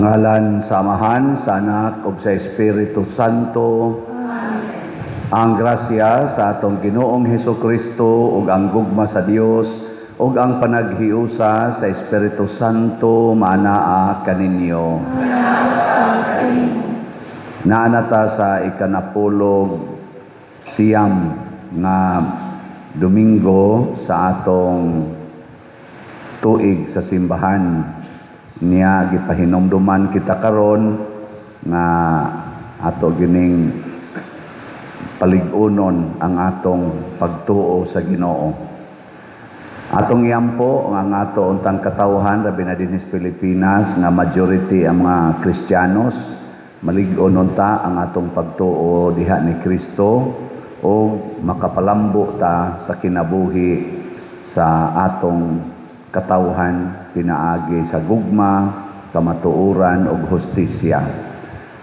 ngalan sa Amahan, sa Anak, ug sa Espiritu Santo. Ang grasya sa atong Ginoong Hesukristo ug ang gugma sa Dios ug ang panaghiusa sa Espiritu Santo maanaa kaninyo. Naanata sa ikanapulog siyam nga Domingo sa atong tuig sa simbahan. Niya gipahinomduman kita karon nga ato gining paligunon ang atong pagtuo sa Ginoo. Atong iyampo ang ato untang katawhan labi na dinhi sa Pilipinas nga majority ang mga Kristiyanos, malig-on unta ang atong pagtuo diha ni Kristo o makapalambo ta sa kinabuhi sa atong katawhan pinaagi sa gugma, kamatuoran ug hustisya.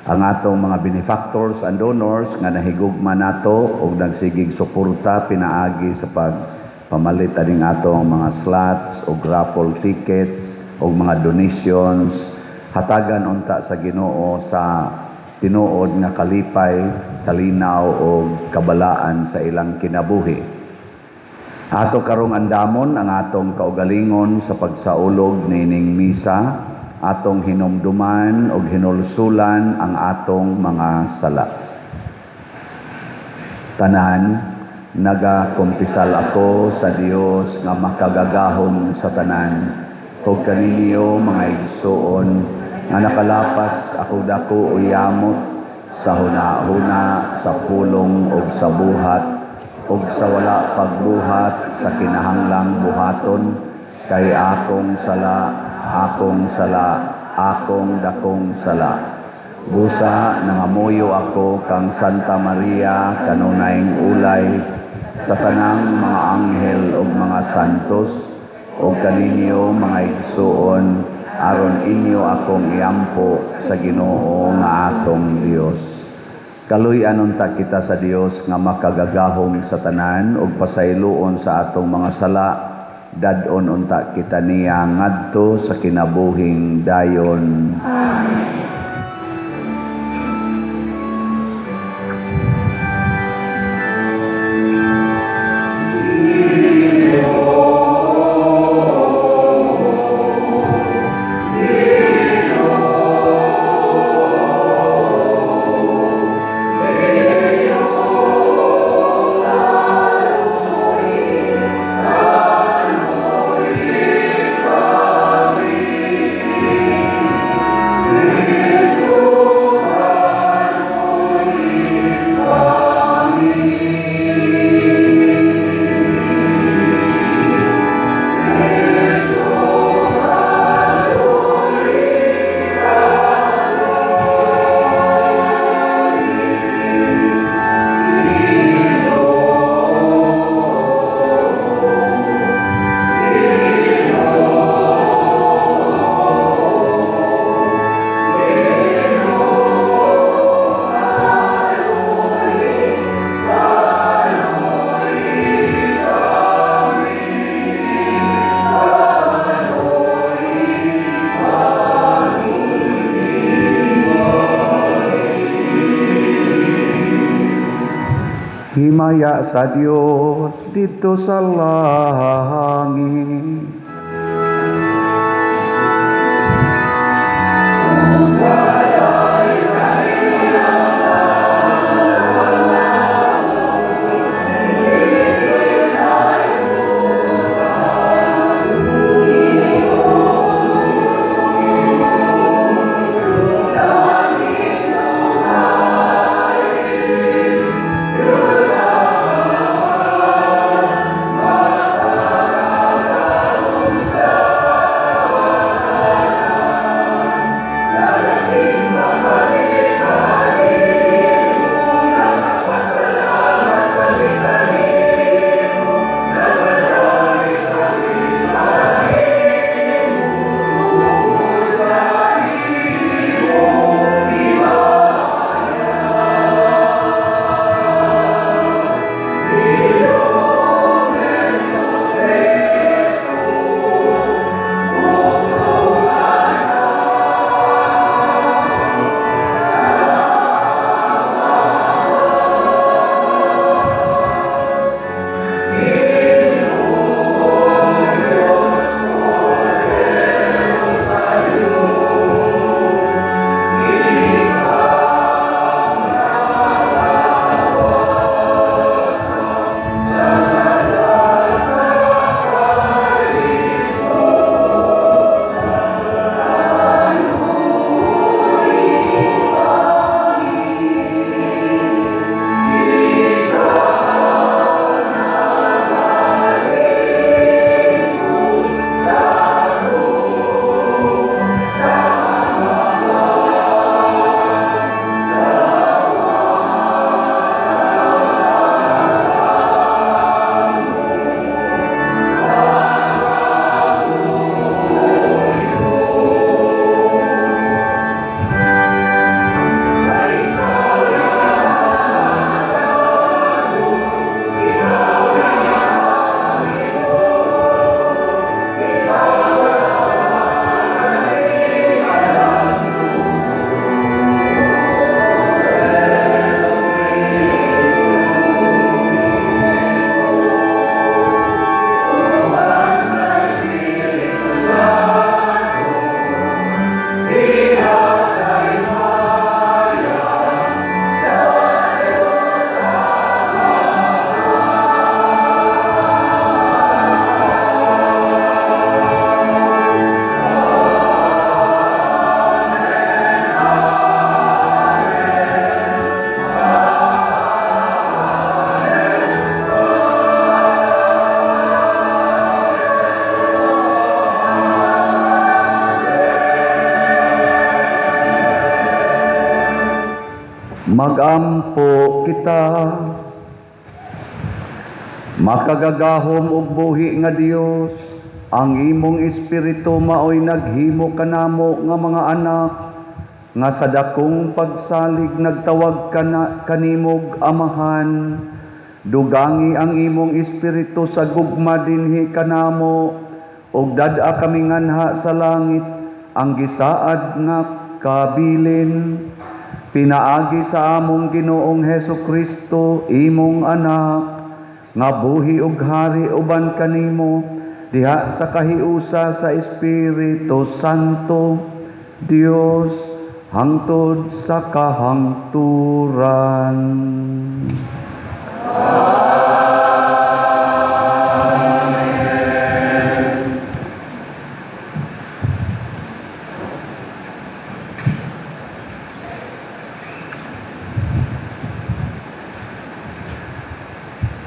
Ang atong mga benefactors and donors nga nahigugma nato ug nagsigig suporta pinaagi sa pagpamalit aning atong mga slots ug raffle tickets ug mga donations, hatagan unta sa Ginoo sa tinuod nga kalipay, kalinaw ug kabalaan sa ilang kinabuhi. Ato karong andamon ang atong kaugalingon sa pagsaulog nining misa, atong hinumduman ug hinulsulan ang atong mga sala. Tanan, nagakumpisal ako sa Dios nga makagagahom sa tanan. Ug kaninyo mga igsuon nga nakalapas ako dako uyamot sa hunahuna, sa pulong ug sa buhat ug sa wala pagbuhat sa kinahanglang buhaton kay akong sala, akong dakong sala. Busa nangamuyo ako kang Santa Maria kanunayng ulay sa tanang mga anghel ug mga santos ug kaninyo mga igsuon aron inyo akong iampo sa Ginoo nga atong Dios. Kaluy-an unta kita sa Dios nga makagagahom sa tanan ug pasayloon sa atong mga sala, dadon unta kita niya ngadto sa kinabuhing dayon. Amen. Himaya sa Dios dito sa langit. Let us magampo kita. Makagagahom og buhi nga Dios, ang imong espiritu maoy naghimo kanamo nga mga anak, nga sa dakong pagsalig nagtawag kanimog amahan. Dugangi ang imong espiritu sa gugma dinhi kanamo, og dad-a kami nganha sa langit ang gisaad nga kabilin. Pinaagi sa among Ginoong Hesukristo, imong anak, nga buhi ug hari uban kanimo, diha sa kahiusa sa Espiritu Santo, Dios, hangtod sa kahangturan.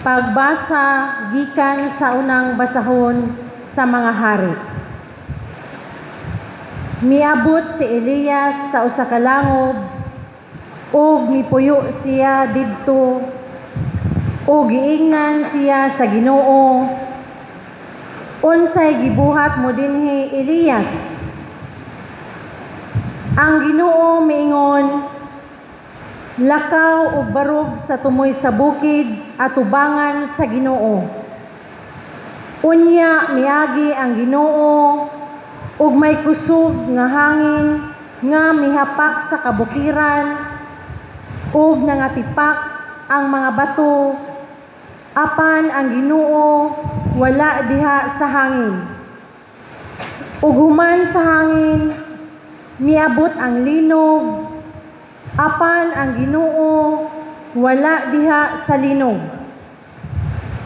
Pagbasa gikan sa unang basahon sa mga hari. Miabot si Elias sa usa ka langob, ug mipuyo siya didto, ug giingnan siya sa Ginoo. Unsay gibuhat mo dinhi, Elias? Ang Ginoo miingon, lakaw ug barog sa tumoy sa bukid at tubangan sa Ginoo. Unya miagi ang Ginoo ug may kusog nga hangin nga mihapak sa kabukiran ug nangatipak ang mga bato, apan ang Ginoo wala diha sa hangin. Ug human sa hangin miabot ang linog, apan ang Ginoo wala diha sa linog.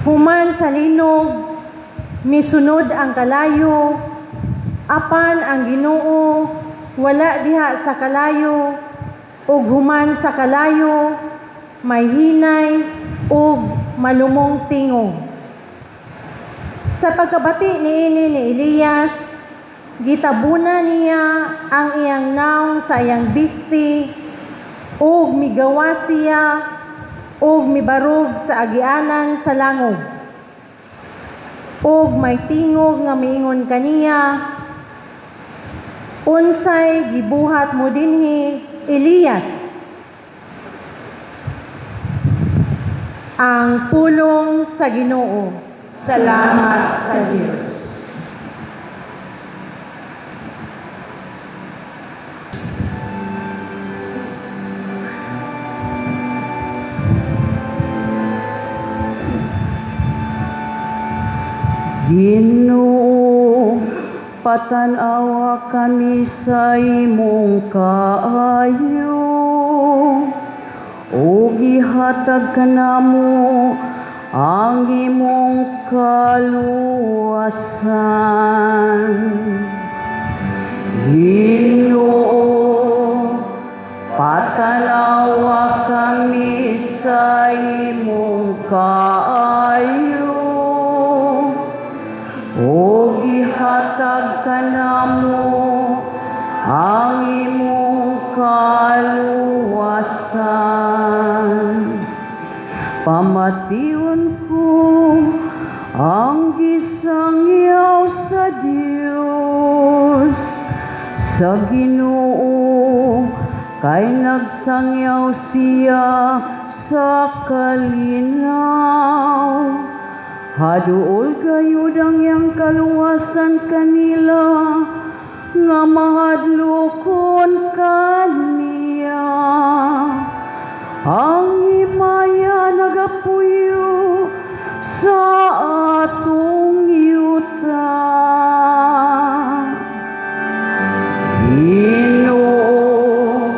Human sa linog misunod ang kalayo, apan ang Ginoo wala diha sa kalayo, ug human sa kalayo may hinay ug malumong tingog. Sa pagkabati niini ni Elias, gitabuna niya ang iyang naong sa iyang bisti, ug migawa siya ug mibarog sa agianan sa langob. Ug may tingog nga miingon kaniya, unsay gibuhat mo dinhi, Elias? Ang pulong sa Ginoo. Salamat sa Diyos. Ginoo, patanawa kami sa imong kaayo, o gihatag kanamo ang imong kaluwasan. Ginoo, patanawa kami sa imong kaayo, o gihatag kanamo ang imong kaluwasan. Pamation ko ang gisangyaw sa Dios, sa Ginoo kay nagsangyaw siya sa kalinaw. Haduol gayud ang iyang kaluwasan kanila, nga mahadlokon kaniya. Ang himaya nagapuyo sa atong yuta. Ginoo,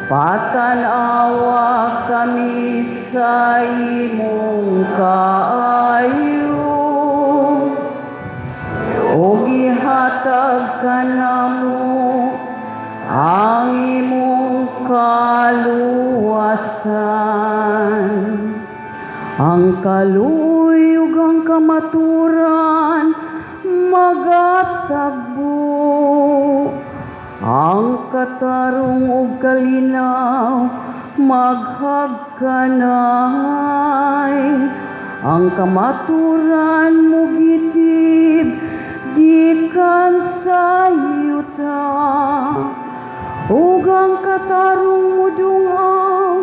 patanawa kami sa imong kaayo, o gihatag kanamo ang imong kaluwasan. Ang kaluyog ang kamaturan magatagbo, ang katarong ug kalinaw maghagkanay. Ang kamaturan mo gitib gikan sa yuta, ug ang katarong mo dungaw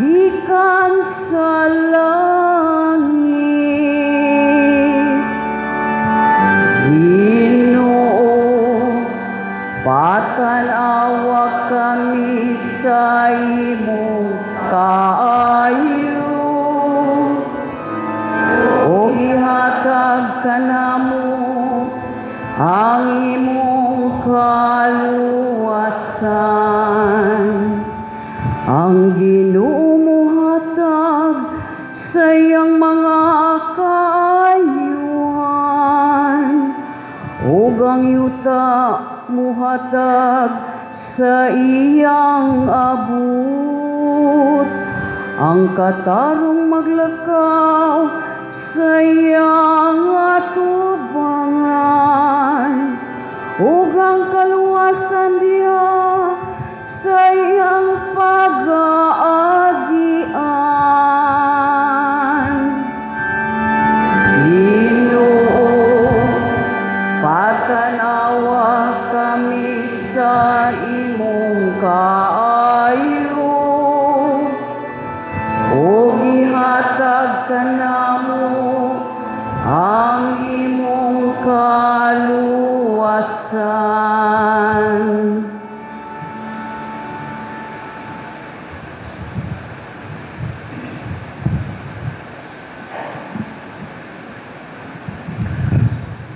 gikan sa langit. Ginoo, patanawa kami sa imong kaayo, o ihatag ka namo ang imong kaluwasan. Ang Ginoo mohatag sa iyang mga kaayuhan, ug ang yuta muhatag sa iyang abot. Ang katarong maglakaw sa iyang atubangan, ug ang kaluwasan diha sa iyang pag-aagian. Ginoo, patanawa kami sa imong kaayo, o gihatag ka namo ang imong kaluwasan.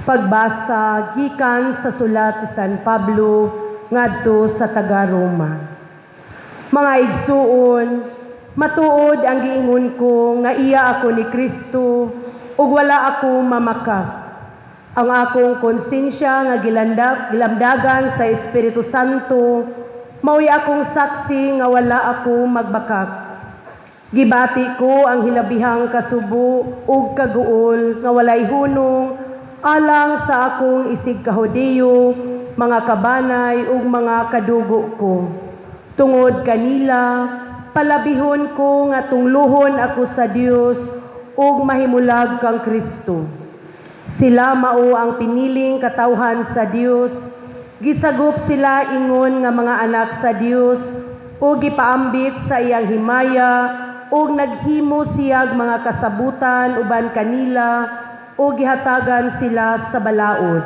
Pagbasa gikan sa sulat ni San Pablo ngadto sa taga-Roma. Mga igsuon, matuod ang giingon ko nga iya ako ni Kristo ug wala ako mamakak. Ang akong konsensya nga gilamdagan sa Espiritu Santo, mao'y akong saksi nga wala ako magbakak. Gibati ko ang hilabihang kasubo ug kaguol nga walay hunong alang sa akong isig kahudiyo, mga kabanay ug mga kadugo ko. Tungod kanila, palabihon ko nga tungluhon ako sa Dios ug mahimulag kang Kristo. Sila mao ang piniling katawhan sa Dios, gisagop sila ingon nga mga anak sa Dios, ug gipaambit sa iyang himaya, ug naghimo siyag mga kasabutan uban kanila, o gihatagan sila sa balaod.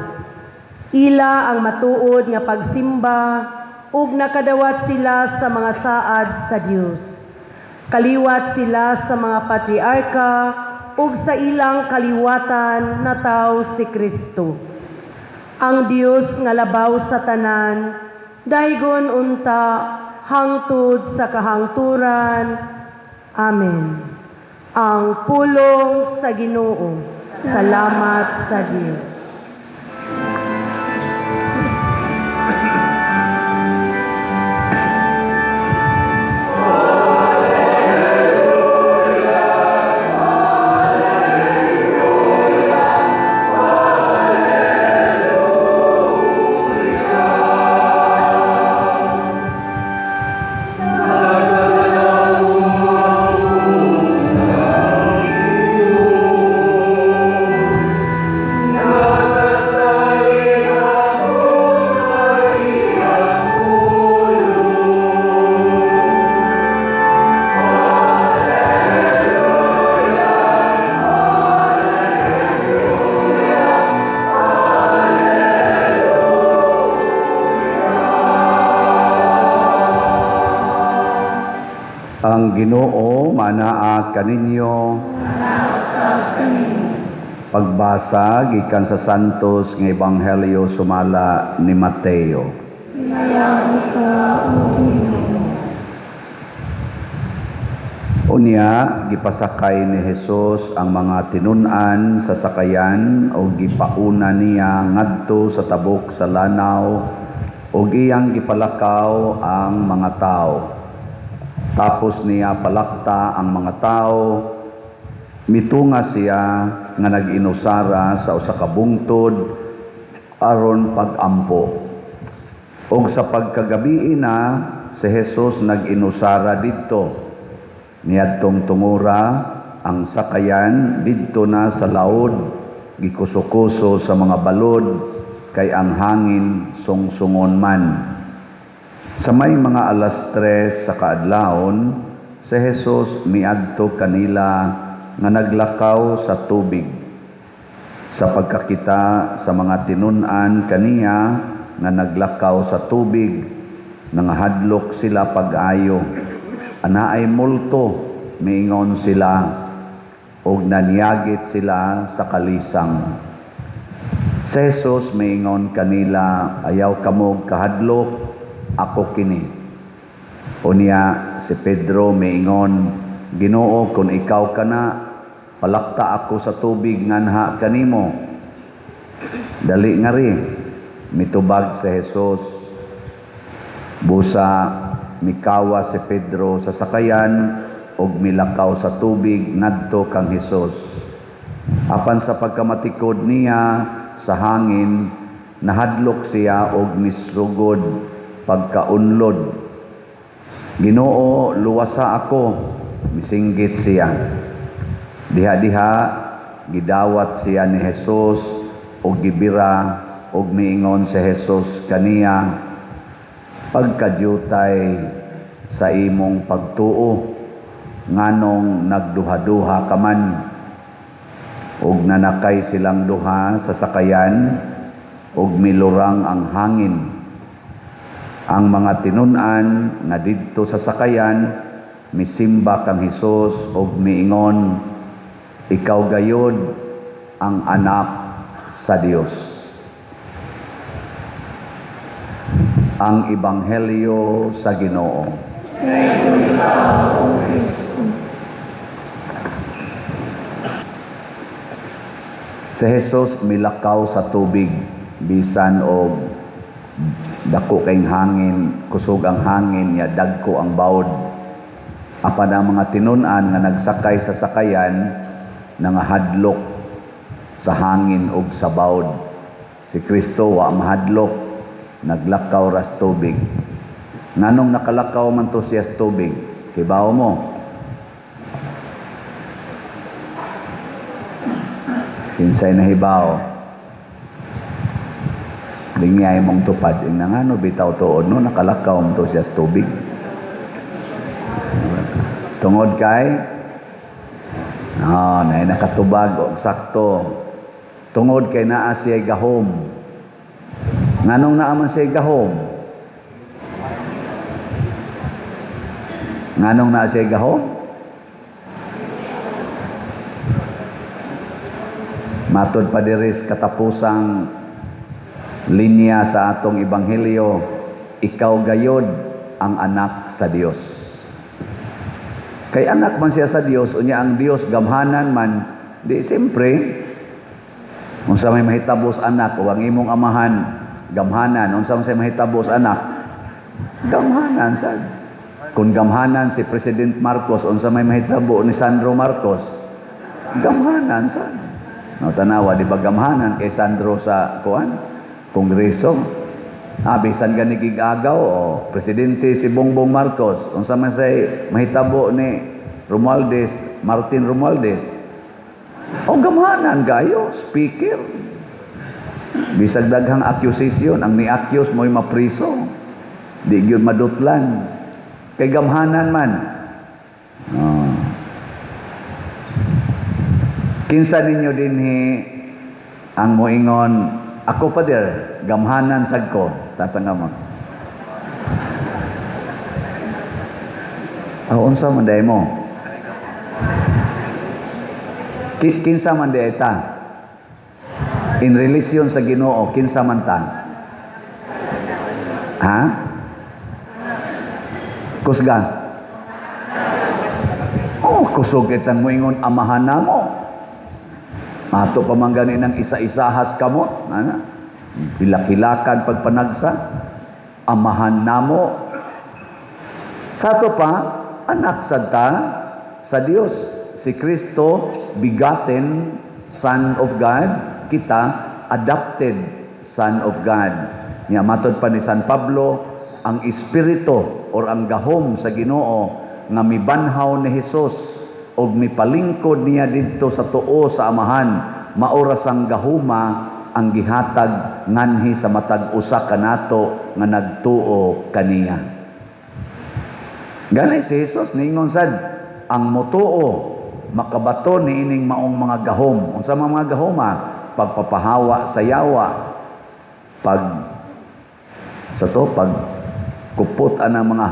Ila ang matuod nga pagsimba, ug nakadawat sila sa mga saad sa Dios. Kaliwat sila sa mga patriarka, ug sa ilang kaliwatan na tao si Kristo. Ang Dios nga labaw sa tanan, daygon unta hangtod sa kahangturan. Amen. Ang pulong sa Ginoo. Salamat sa Diyos. Ang Ginoo manaa kaninyo. Pagbasa gikan sa Santos nga Ebanghelyo sumala ni Mateo. Unya gipasakay ni Jesus ang mga tinun-an sa sakayan o gipauna niya ngadto sa tabok sa lanaw o iyang gipalakaw ang mga tao. Tapos niya palakta ang mga tao, mitunga siya nga nag-inusara sa usa ka bungtod aron pag-ampo. Og sa pagkagabi na, si Jesus nag-inusara didto. Niadtong tungura ang sakayan didto na sa laod, gikuso-kuso sa mga balod, kay ang hangin sungsungon man. Sa may mga alas 3 sa kaadlawon, si Jesus miadto kanila nga naglakaw sa tubig. Sa pagkakita sa mga tinun-an kaniya nga naglakaw sa tubig, nangahadlok sila pag-ayo. Anaay multo, miingon sila, og naniyagit sila sa kalisang. Si Jesus miingon kanila, ayaw kamog kahadlok, ako kini. Unya si Pedro miingon, Ginoo, kung ikaw ka na, palakta ako sa tubig nganha kanimo. Dali nga ri, mitubag si Jesus. Busa, mikawa si Pedro sa sakayan, og milakaw sa tubig ngadto kang Jesus. Apan sa pagkamatikod niya sa hangin, nahadlok siya og misrugod pagkaunlod. Ginoo, luwasa ako, misinggit siya. Diha-diha, gidawat siya ni Jesus og gibira og miingon si Jesus kaniya, pagkadyutay sa imong pagtuo, nganong nagduha-duha ka man. Og nanakay silang duha sa sakayan, og milurang ang hangin. Ang mga tinun-an nga didto sa sakayan, misimba kang Hesus og miingon, ikaw gayod ang anak sa Dios. Ang Ebanghelyo sa Ginoo. Si Jesus milakaw sa tubig, bisan og dako kayong hangin, kusog ang hangin, ya dagko ang bawd. Apan ang mga tinun-an nga nagsakay sa sakayan, nangahadlok sa hangin ug sa bawd. Si Kristo wa mahadlok, naglakaw ras tubig. Nganong nakalakaw man to siya sa tubig? Hibaw mo. Kinsay na hibaw. Lingay mong tupad. Yung nangano, bitaw tuod, no? Nakalakaw mo to siya sa tubig. Tungod kay, na nakatubag o sakto. Tungod kay naa siya gahom. Nganong naaman siya gahom? Nganong naa siya gahom? Matod pa diris katapusang linya sa atong Ebanghelyo, ikaw gayod ang anak sa Dios. Kay anak man siya sa Dios, unya ang Dios gamhanan man, di siyempre, unsa may mahitabos anak, o ang imong amahan, gamhanan, unsa may mahitabos anak, gamhanan sad. Kung gamhanan si President Marcos, unsa may mahitabo ni Sandro Marcos, gamhanan sad. No, tanawa, di ba gamhanan kay Sandro sa Kongreso? Bisan gani gigagaw o presidente si Bongbong Marcos, unsa man say mahitabo ni Martin Romualdez. O gamhanan gayo, speaker. Bisag daghang accusation, ang ni-accuse mo'y mapriso. Di gyud madutlan. Kay gamhanan man. Kinsa ninyo dinhi ang moingon, ako pa der, gamhanan sad ko, tasa nga mo. Unsa man day mo? Kinsa man day ta? In relasyon sa Ginoo, kinsa man ta? Ha? Kusga? Kusog kitang moingon, amahan na mo. Ato pa man ganin ng isa-isahas kamot, hilak-hilakan pagpanagsa, amahan namo. Sa ato pa, anak sad ta sa Dios. Si Kristo, bigaten, Son of God, kita, adopted Son of God. Nga matod pa ni San Pablo, ang espiritu or ang gahom sa Ginoo nga mibanhaw ni Hesus og mipalingkod niya didto sa tuo sa amahan, maoras ang gahuma ang gihatag nganhi sa matag usa kanato nga nagtuo kaniya. Ganay si Hesus ningon sad ang motuo makabato ni ining maong mga gahom. Unsa mga gahoma? Pagpapahawa sa yawa, pag kupot anang mga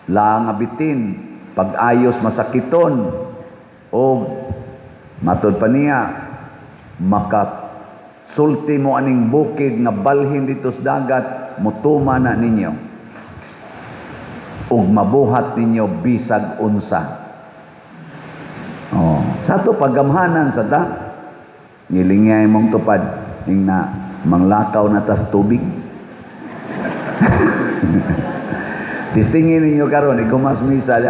langabitin, pag-ayos masakiton, o matod pa niya makasulti mo aning bukid nga balhin dito sa dagat, mutuma na ninyo ug mabuhat ninyo bisag unsa. Sa to paggamhanan sa ta ngilingay mong tupad ning na manglakaw na tas tubig. Tistingin ninyo karon igumas misa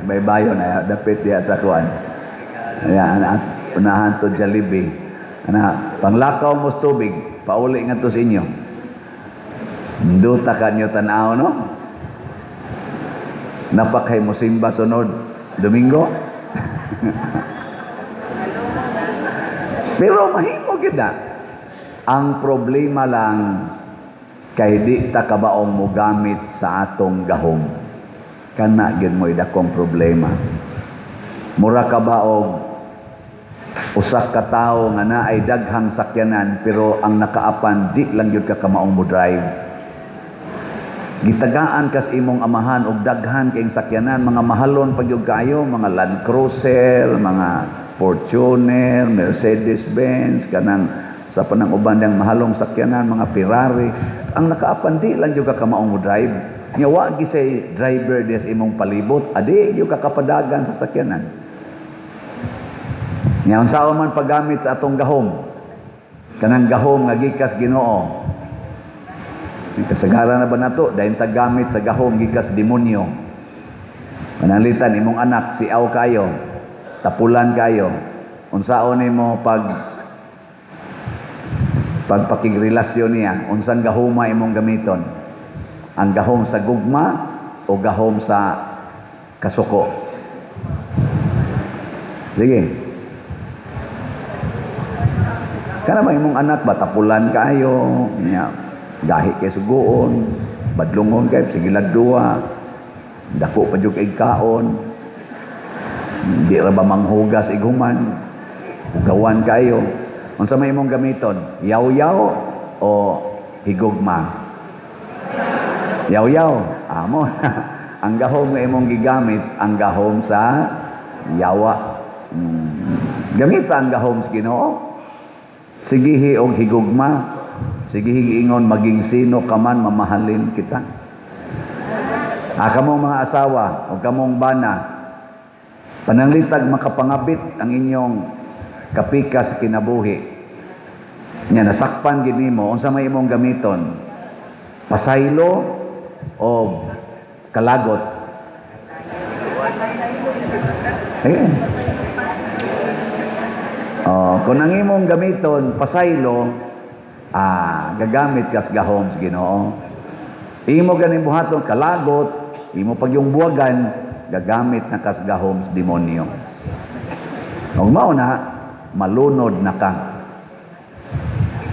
may bayo na dapit diha sa kuan. Ayan, unahan to Jollibee. Panglakaw mo sa tubig, pauli nga to sa inyo. Duta ka nyo tanaw, no? Napakay mo simba sunod Domingo. Pero mahimo gid na. Ang problema lang kay di ta kabaong mo gamit sa atong gahom. Kana gid mo idakong problema. Mura kabaog usa ka tawo nga naay daghang sakyanan pero ang nakaapan di lang gyud ka kamaong mo drive. Gitagaan kas imong amahan og daghan kayong sakyanan, mga mahalon pagyud kayo, mga Land Cruiser, mga Fortuner, Mercedes-Benz, kanang sa panang uban yang mahalong sakyanan, mga Ferrari. Ang nakaapan di lang gyud ka kamaong mo drive. Nya wa gi say driver des imong palibot, adi gyud ka kapadagan sa sakyanan. Nya unsa man paggamit sa atong gahom? Kanang gahom nga gikas Ginoo. Kasagaran na ba nato dahil tagamit sa gahom gikas demonyo. Manalitan imong anak siaw kayo, tapulan kayo. Unsaon nimo pagpakigrelasyon niya, unsang gahoma imong gamiton? Ang gahom sa gugma o gahom sa kasuko? Sige. Kana ba imong anak ba tapulan kayo? Niya gahi kay sugoon, badlongon kay sige ladua, dako pa jud kay kaon, di ra ba manghugas iguman, ugawan kayo. Unsa may imong gamiton? Yaw-yaw o higugma? Yaw-yaw. Amo. Ang gahom nga imong gigamit, ang gahom sa yawa. Gamita ang gahom sa Ginoo. Sigihi og higugma. Sige higingon maging sino ka man mamahalin kita. Kamong mga asawa o kamong bana, pananglitag makapangabit ang inyong kapika sa kinabuhi. Nya nasakpan gid nimo, unsa may imong gamiton? Pasaylo o kalagot? Ayun. Kung ang imong gamiton pasaylo, gagamit kas gahom sa Ginoo. Imo ganing buhaton kalagot, imo pag yung buwagan, gagamit na kas gahom sa demonyo. Ug mao na malunod na ka.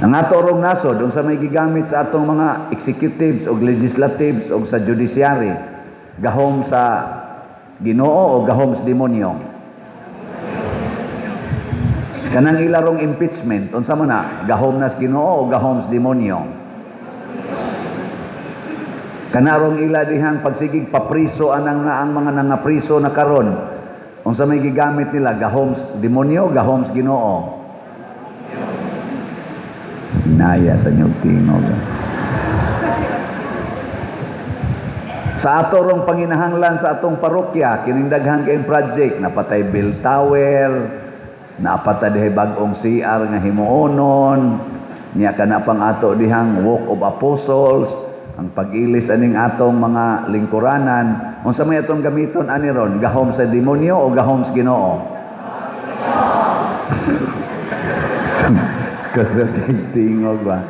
Ang ato rong nasod unsa may gigamit sa atong mga executives o legislatives o sa judiciary, gahom sa Ginoo o gahom sa demonyo? Kanang ilarong impeachment, unsa man na, gahom na sa Ginoo o gahom sa demonyo? Kanarong ila dihang pagsigig papriso anang ang mga nangapriso na karon, unsa may gigamit nila, gahom sa demonyo o gahom sa Ginoo? Inaya sa inyong tingog. Sa ato rong panginahanglan sa atong parokya, kining daghang kay project, napatay bell tower, napata dihay bag-ong CR nga himuonon, niya kana pang ato dihang Walk of Apostles, ang pag-ilis aning atong mga lingkuranan. Unsa may atong gamiton ani ron? Gahom sa demonyo o gahom sa Ginoo? Kasi tingog ba?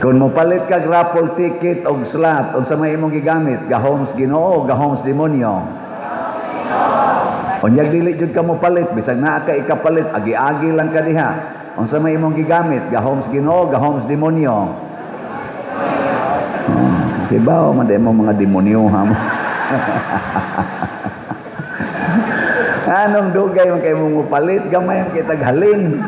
Kung mopalit kag raffle ticket og slot, unsa may imong gigamit? Gahoms Ginoo, gahoms demonyo. Unyag dili jud ka mopalit, bisag naa ka ikapalit, agi-agi lang ka diha. Unsa may imong gigamit? Gahoms Ginoo, gahoms demonyo. Diba o man mo mga demonyo ha mo? Anong dugay man kayo mong mopalit? Gamay ang kitag halin.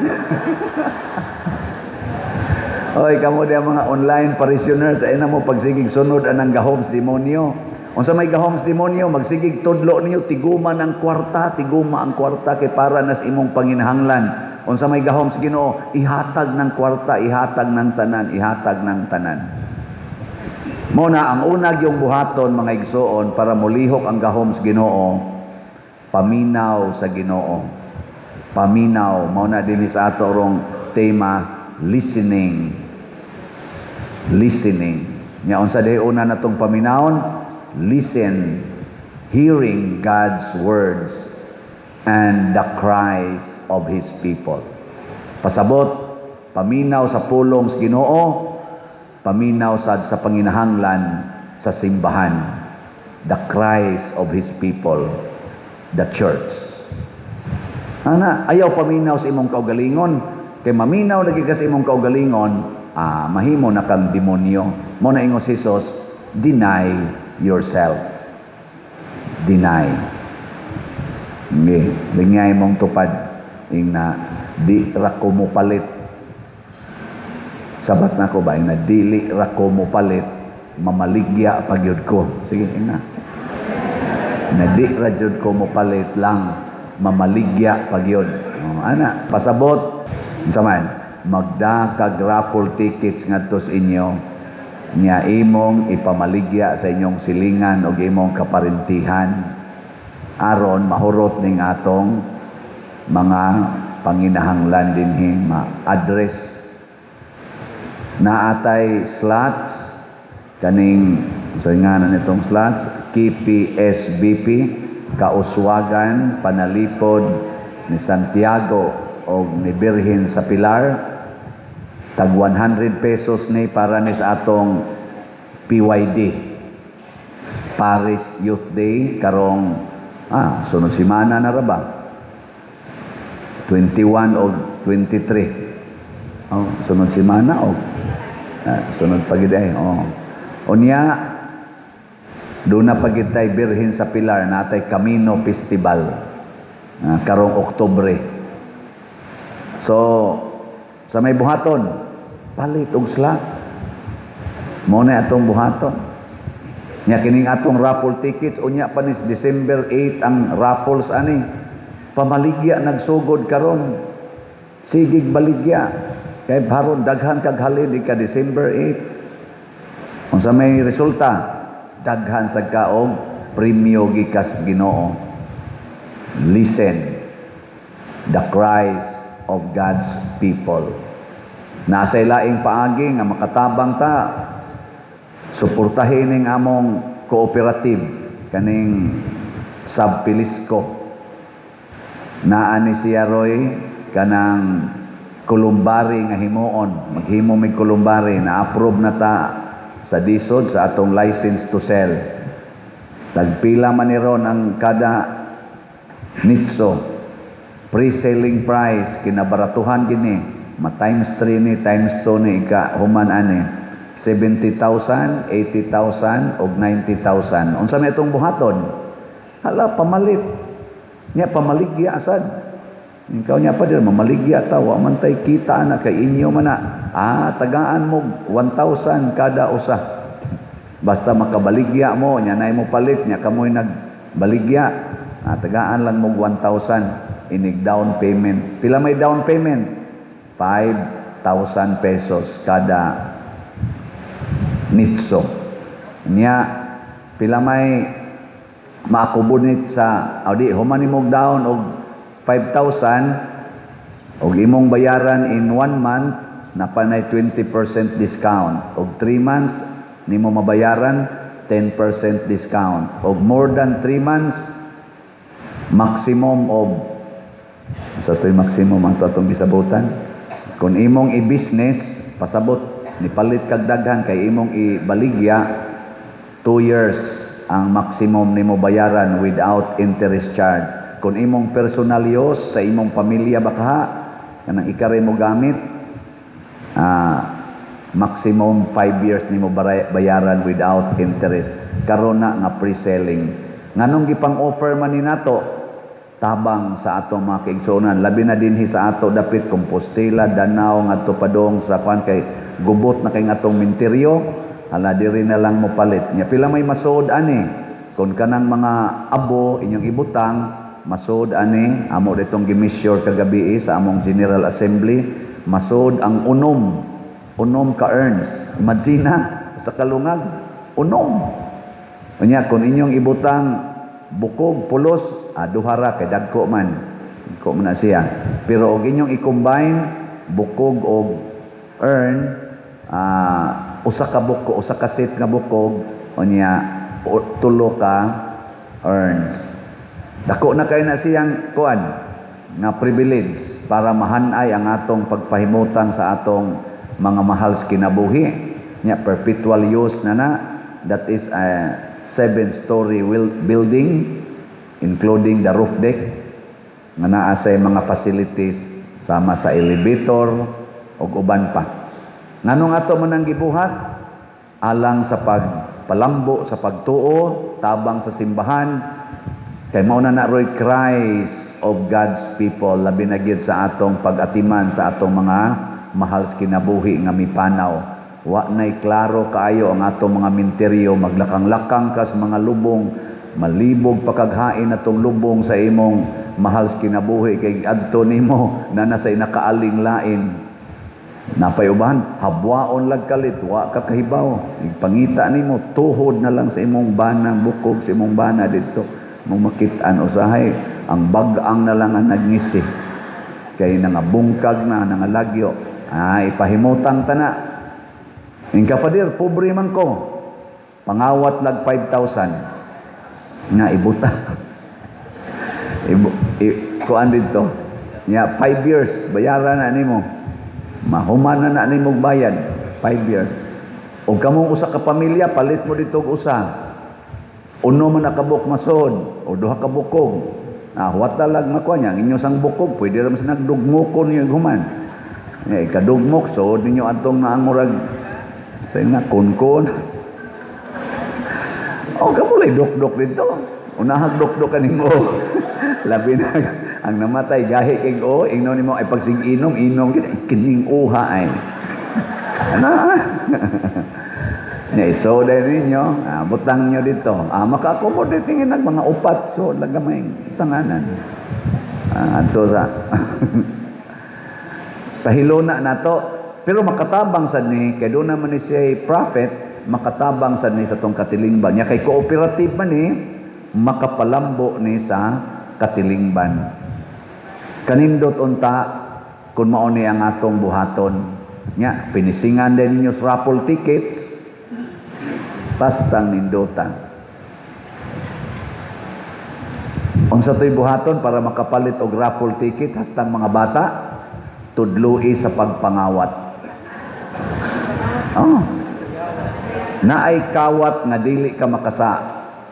Oy, kamo dia mga online parishioners, ay na mo pagsigig sunod anang gahoms demonyo. Unsa may gahoms demonyo, magsigig tudlo niyo, tiguman ang kwarta, tiguma ang kwarta kay para nas imong panginahanglan. Unsa may gahoms Ginoo, ihatag ng kwarta, ihatag ng tanan, ihatag ng tanan. Muna, ang unag yung buhaton, mga igsoon, para mulihok ang gahoms Ginoo, paminaw sa Ginoo. Paminaw, mauna din sa ato rong tema, listening. Listening. Nya unsa day una natong paminawon? Listen, hearing God's words and the cries of His people. Pasabot, paminaw sa pulong sa Ginoo, paminaw sa panginahanglan sa simbahan. The cries of His people, the church. Ana, ayaw paminaw sa imong kaugalingon. Kay maminaw lagi ka sa imong kaugalingon, mahimo na kang demonyo. Mo na ingos Hesus, deny yourself. Deny. Lingay mong tupad ing na di ra ko mo palit. Sabat na ko ba ing na dili ra ko mo palit, mamaligya pagyud ko. Sige ing na di ra jud ko mo palit lang, mamaligya pagyud. Ana, pasabot unsa man, magda kag raffle tickets ngadto sa inyo, nya imong ipamaligya sa inyong silingan o imong kaparintihan aron mahurot ning atong mga panginahanglan dinhi ma-address. Naatay slots kaning sa ngalan nitong slots, KPSBP, Kauswagan, Panalipod ni Santiago o ni Birhen sa Pilar, tag 100 pesos ni para ni sa atong PYD, Paris Youth Day, karong sunod simana na ra ba? 21 o 23. Sunod simana o sunod pagid ay. Unya doon na pagid tay Birhen sa Pilar, natay Camino Festival karong Oktubre. So sa may buhaton, palit og slot. Mo na atong buhaton. Nya kining atong raffle tickets, unya pa ni December 8 ang raffles ani. Pamaligya nagsugod karon. Sigig baligya. Kay baron daghan kag halin ika December 8. Unsa may resulta? Daghan sa kaog premyo gikas Ginoo. Listen, the cries of God's people. Nasa ilaing paagi nga makatabang ta, suportahin ning among cooperative kaning Sabpilisco. Naa ni siya Roy kanang kulumbari nga himuon, maghimo mig kulumbari, na-approve na ta sa DSOD sa atong license to sell. Tagpila man ni ron ang kada nitso, pre-selling price kinabaratuhan gini, times 3 ni, times 2 ni, ika human ani 70,000, 80,000 og 90,000. Unsa may itong buhaton? Hala, pamalit nya, pamaligya asad. Ikaw niya pa din, mamaligya ta, wa man tay kita na kay inyo man na. Tagaan mo 1,000 kada usa. Basta makabaligya mo, nya nay mo palit, nya kamoy nagbaligya. Tagaan lang mo 1,000 inig down payment. Pila may down payment? 5,000 pesos kada nitso. Nya pila may maakubunit sa human imong down og 5,000 og imong bayaran in 1 month na panay 20% discount, og 3 months nimo mabayaran 10% discount, og more than 3 months maximum of sa to'y maximum ang atong gisabutan. Kung imong i-business, pasabot nipalit kag daghan kay imong ibaligya 2 years ang maximum nimo bayaran without interest charge. Kung imong personal use sa imong pamilya baka kanang ikare mo gamit, maximum 5 years nimo bayaran without interest. Karon na nga pre-selling. Nganong gipang offer man ni nato tabang sa atong mga kaigsuonan, labi na dinhi sa ato dapit Compostela, Danao ngadto padong sa kwan kay gubot na kay ngatong minteryo, hala diri na lang mo palit. Nya pila may masuod ani kun kanang mga abo inyong ibutang masuod ani amo ditong gimeasure kagabi sa among General Assembly, masuod ang unom ka earns. Imagine na sa kalungag unom. Unya kun inyong ibutang bukog pulos, duhara kay dagko man. Dagko man na siya. Pero og inyong i-combine bukog og earn, usa ka set nga bukog, unya tulo ka earns. Dako na kay na siyang kuan nga privilege para mahanay ang atong pagpahimutan sa atong mga mahal sa kinabuhi. Nya perpetual use na. That is a 7-story building including the roof deck nga naa sa mga facilities sama sa elevator ug uban pa. Nganong ato man ang gibuhat alang sa pagpalambo sa pagtuo tabang sa simbahan kay mao na roy cries of God's people labi na gyud sa atong pag-atiman sa atong mga mahal sa kinabuhi nga mipanaw. Wa nay klaro kaayo ang atong mga minteryo, maglakang-lakang kas mga lubong, malibog pakaghain atong lubong sa imong mahal sa kinabuhi kay adto nimo na nasa nakaaling lain. Napay ubahan, habwaon lag kalit, wa ka kahibaw. Ipangita nimo tuhod na lang sa imong bana, bukog sa imong bana didto. Mong makit-an usahay ang bag-ang na lang ang nagngisi. Kay nangabungkag na, nangalagyo. Ipahimutang tana. Ingka padir, pobre man ko. Pangawat lag 5,000. Nga ibuta. Kuan dito. Nga 5 years, bayaran na nimo. Mahuman na nimo bayad. 5 years. O kamong usa ka pamilya, palit mo dito usa. Uno man nakabuk masod. O duha ka bukog. What talag makuha niya. Inyo sang bukog, pwede rin sa nagdugmukon niyo human. Ikadugmok, so ninyo atong naangurag sa nga kun-kun. Kamulay dok-dok dito. Unahag dok-dok kaning o. Labi na ang namatay gahi kay o, ingno nimo ay pagsig inom kining uha ay. Ano? So dahil ninyo, butang nyo dito. Maka-accommodate tingin mga upat. So, lagamay tanganan. Ato sa... Pahiluna na to. Pero makatabang sad ni, kaya doon naman ni siya prophet, makatabang sad ni sa tong katilingban. Niya kay cooperative man ni, makapalambo ni sa katilingban. Kanindot unta, kung mauni ang atong buhaton. Niya, pinisingan din ninyo sa raffle tickets, pastang nindotan. Unsa to'y buhaton para makapalit og raffle ticket hastang mga bata tudloi sa pagpangawat. Naay kawat nga dili ka makasa.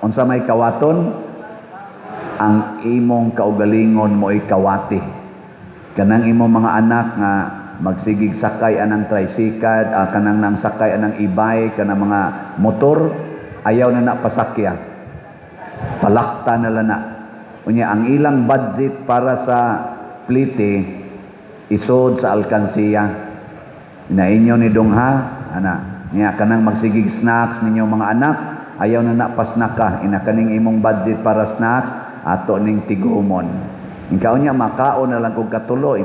Unsa may kawaton? Ang imong kaugalingon mo ay kawati. Kanang imong mga anak nga magsigig sakay anang tricycle, kanang nang sakay anang e-bike, kanang mga motor, ayaw na pasakya. Palakta na lang na. Unya, ang ilang budget para sa plite, isod sa alkansiya. Na inyo ni Dongha, niya kanang magsigig snacks ninyo mga anak, ayaw na pasnaka, inakaning imong budget para snacks, ato ning tigumon. Ikaw niya, makaon na lang kung katulo,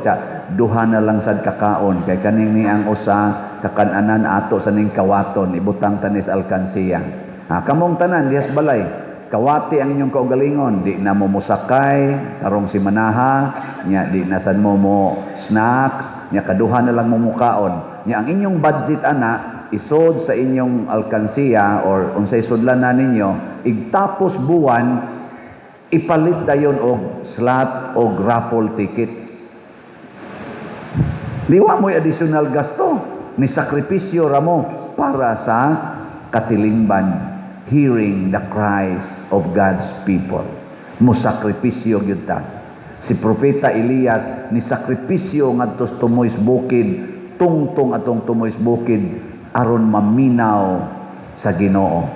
duha na lang sad kakaon, kay kaning ni ang usa, kakananan ato sa ning kawaton, ibutang tanis alkansiya. Kamong tanan, diyas balay, kawati ang inyong kaugalingon, di na mo musakay, karong si manaha, nya di na sad mo snacks, nya kaduha na lang mo mukaon. Nya ang inyong budget ana, isod sa inyong alkansiya or unsay sudlan na ninyo, igtapos buwan, ipalit dayon og slot o raffle tickets. Di wa mo'y additional gasto. ni sakripisyo ramo para sa katilingban, hearing the cries of God's people. Musakripisyo gyud ta. Si Propeta Elias ni sakripisyo ngadto sa tumoy sa bukid, tungtong atong tumoy sa bukid aron maminaw sa Ginoo.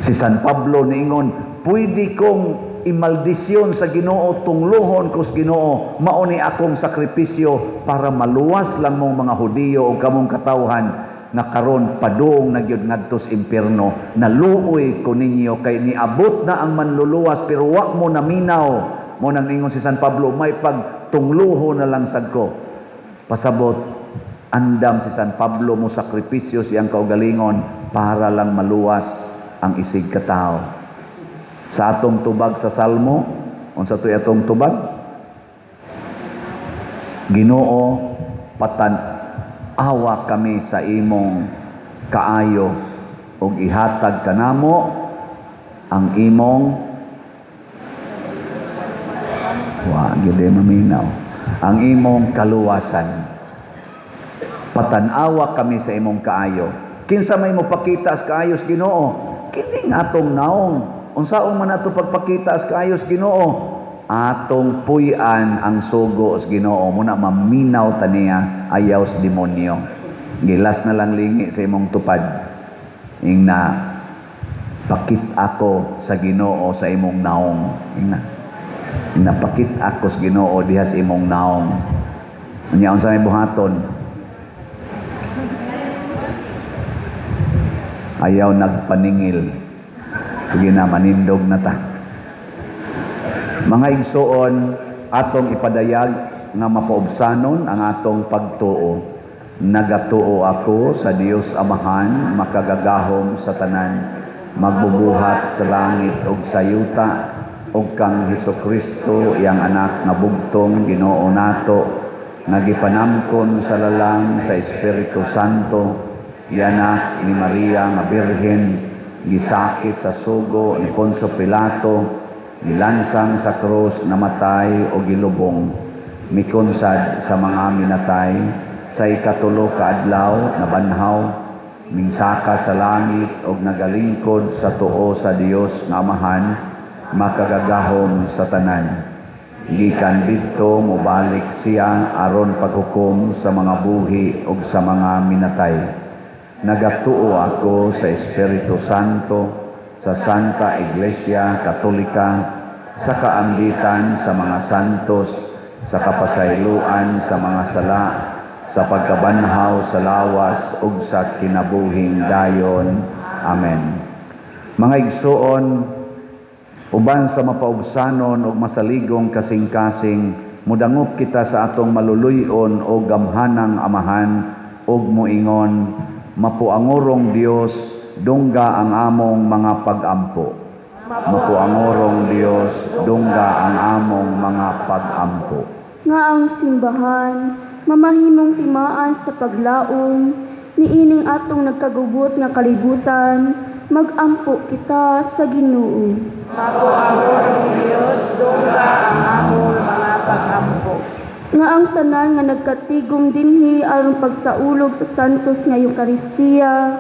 Si San Pablo niingon, pwede kong imaldisyon sa Ginoo, tunglohon ko sa Ginoo, mao ni akong sakripisyo para maluwas lang mong mga Hudiyo o kamong katawhan nga karon padung na gyud ngadto sa impierno. Naluoy ko ninyo kay niabot na ang manluluwas pero wa mo naminaw. Mo nang ingon si San Pablo, may pagtungluho na lang sad ko. Pasabot, andam si San Pablo mo sakripisyo siyang kaugalingon para lang maluwas ang isig katao. Sa atong tubag sa Salmo, unsa toy atong tubag? Ginoo, awa kami sa imong kaayo ug ihatag kanamo ang imong gyud maminaw, ang imong kaluwasan. Patanawa kami sa imong kaayo. Kinsa may mopakita sa kaayos Ginoo? Kini nga atong naong. Unsaon man ato pagpakita sa kaayos Ginoo? Atong puy-an ang sugo sa Ginoo, muna maminaw taniya ayaw sa demonyo. Gilas na lang lingi sa imong tupad. Ingna pakit ako sa Ginoo sa imong naong. Ingna pakit ako sa Ginoo diha sa imong naong. Unya unsa may buhaton? Ayaw nagpaningil. Sige na, manindog na ta. Mga igsoon, atong ipadayag nga mapaubsanon ang atong pagtuo. Nagatuo ako sa Dios Amahan, makagagahom sa tanan, magbubuhat sa langit ug sa yuta, ug kang Hesukristo, iyang anak nga bugtong Ginoo nato, nagipanamkon sa lalang sa Espiritu Santo, yanak ni Maria nga Birhen, gisakit sa sugo ni Poncio Pilato, gilansang sa krus, namatay o gilubong, mikonsad sa mga minatay, sa ikatulo ka adlaw nabanhaw, minsaka sa langit og nagalingkod sa tuo sa Dios nga Amahan, makagagahom sa tanan. Gikan didto mobalik siya aron paghukom sa mga buhi ug sa mga minatay. Nagatuo ako sa Espiritu Santo, sa Santa Iglesia Katolika, sa kaambitan sa mga santos, sa kapasayloan sa mga sala, sa pagkabanhaw sa lawas ug sa kinabuhing dayon. Amen. Mga igsoon, uban sa mapaubsanon ug masaligong kasing-kasing, mudangop kita sa atong maluluyon o gamhanang Amahan ug muingon, mapuangorong Dios, dungga ang among mga pagampo. Mapuangorong Dios, dungga ang among mga pagampo. Nga ang simbahan, mamahimong timaan sa paglaom, niining atong nagkagubot nga kalibutan, magampo kita sa Ginoo. Mapuangorong Dios, dungga ang among mga pagampo. Nga ang tanan nga nagkatigom dinhi aron pagsaulog sa santos nga Eucharistia,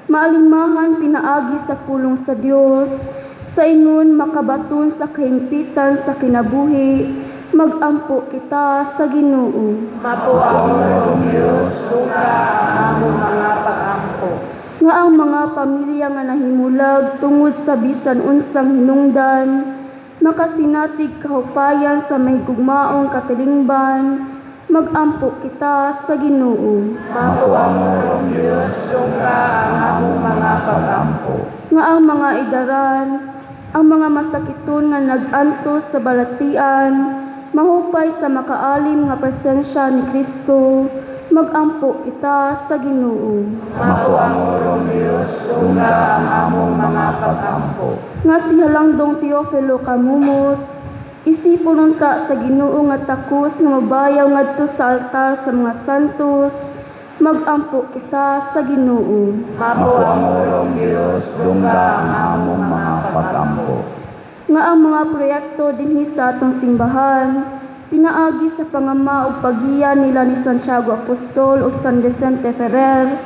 maalinmahan pinaagi sa pulong sa Dios, sa ingon makabaton sa kahingpitan sa kinabuhi, magampo kita sa Ginoo. Mapuangorong Dios, dungga ang among mga pagampo. Nga ang mga pamilya nga nahimulag tungod sa bisan unsang hinungdan, makasinatig kahupayan sa may gugmaong katilingban, magampo kita sa Ginoo. Mapuangorong Dios, dungga ang among mga pagampo. Nga ang mga idaran, ang mga masakiton nga nag-antos sa balatian, mahupay sa makaalim nga presensya ni Kristo, magampo kita sa Ginoo. Mapuangorong Dios, dungga ang among mga pagampo. Nga si Halangdong Teofilo kamumot, isipon unta sa Ginoo nga takos nga mabayaw ngadto sa altar sa mga santos, magampo kita sa Ginoo. Mapuangorong Dios, dungga ang among mga pagampo. Nga ang mga proyekto dinhi sa atong simbahan, pinaagi sa pangama ug paggiya nila ni Santiago Apostol ug San Vicente Ferrer,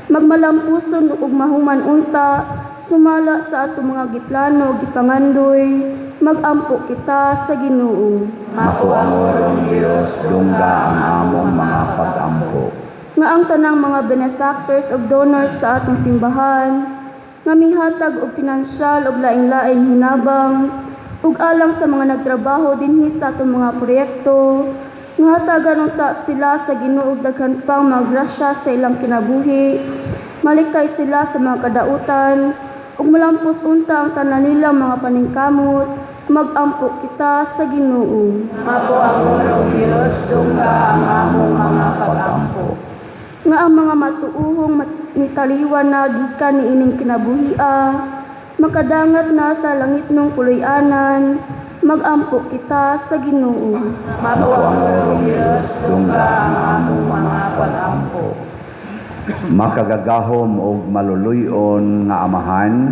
magmalampuson ug mahuman unta, sumala sa ato mga giplano ug gipangandoy, magampo kita sa Ginoo. Makuangorong Dios, dungga ang among mga pag-ampo. Nga ang tanang mga benefactors ug donors sa atong simbahan, nga mihatag og pinansyal ug laing-laing hinabang, ug alang sa mga nagtrabaho dinhi sa atong mga proyekto, nga hatagan unta sila sa Ginoo ug daghan pang magrasya sa ilang kinabuhi, malikay sila sa mga kadautan, ug malampos unta ang tanan nilang mga paningkamot, magampo kita sa Ginoo. Makuangorong Dios, dungga ang among mga pag-ampo. Nga ang mga matuuhong nitaliwan na gikan ni ining kinabuhia, makadangat na sa langit nung kuloy-anan, magampo kita sa Ginoo. Makuangorong Dios, dungga ang among mga pag-ampo. Makagagahom og maluluyon nga amahan,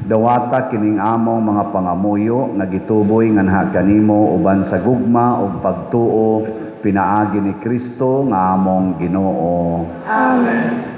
dawata kining among mga pangamuyo nga gituboy nganha kanimo uban sa gugma ug pagtuo pinaagi ni Kristo nga among Ginoo. Amen.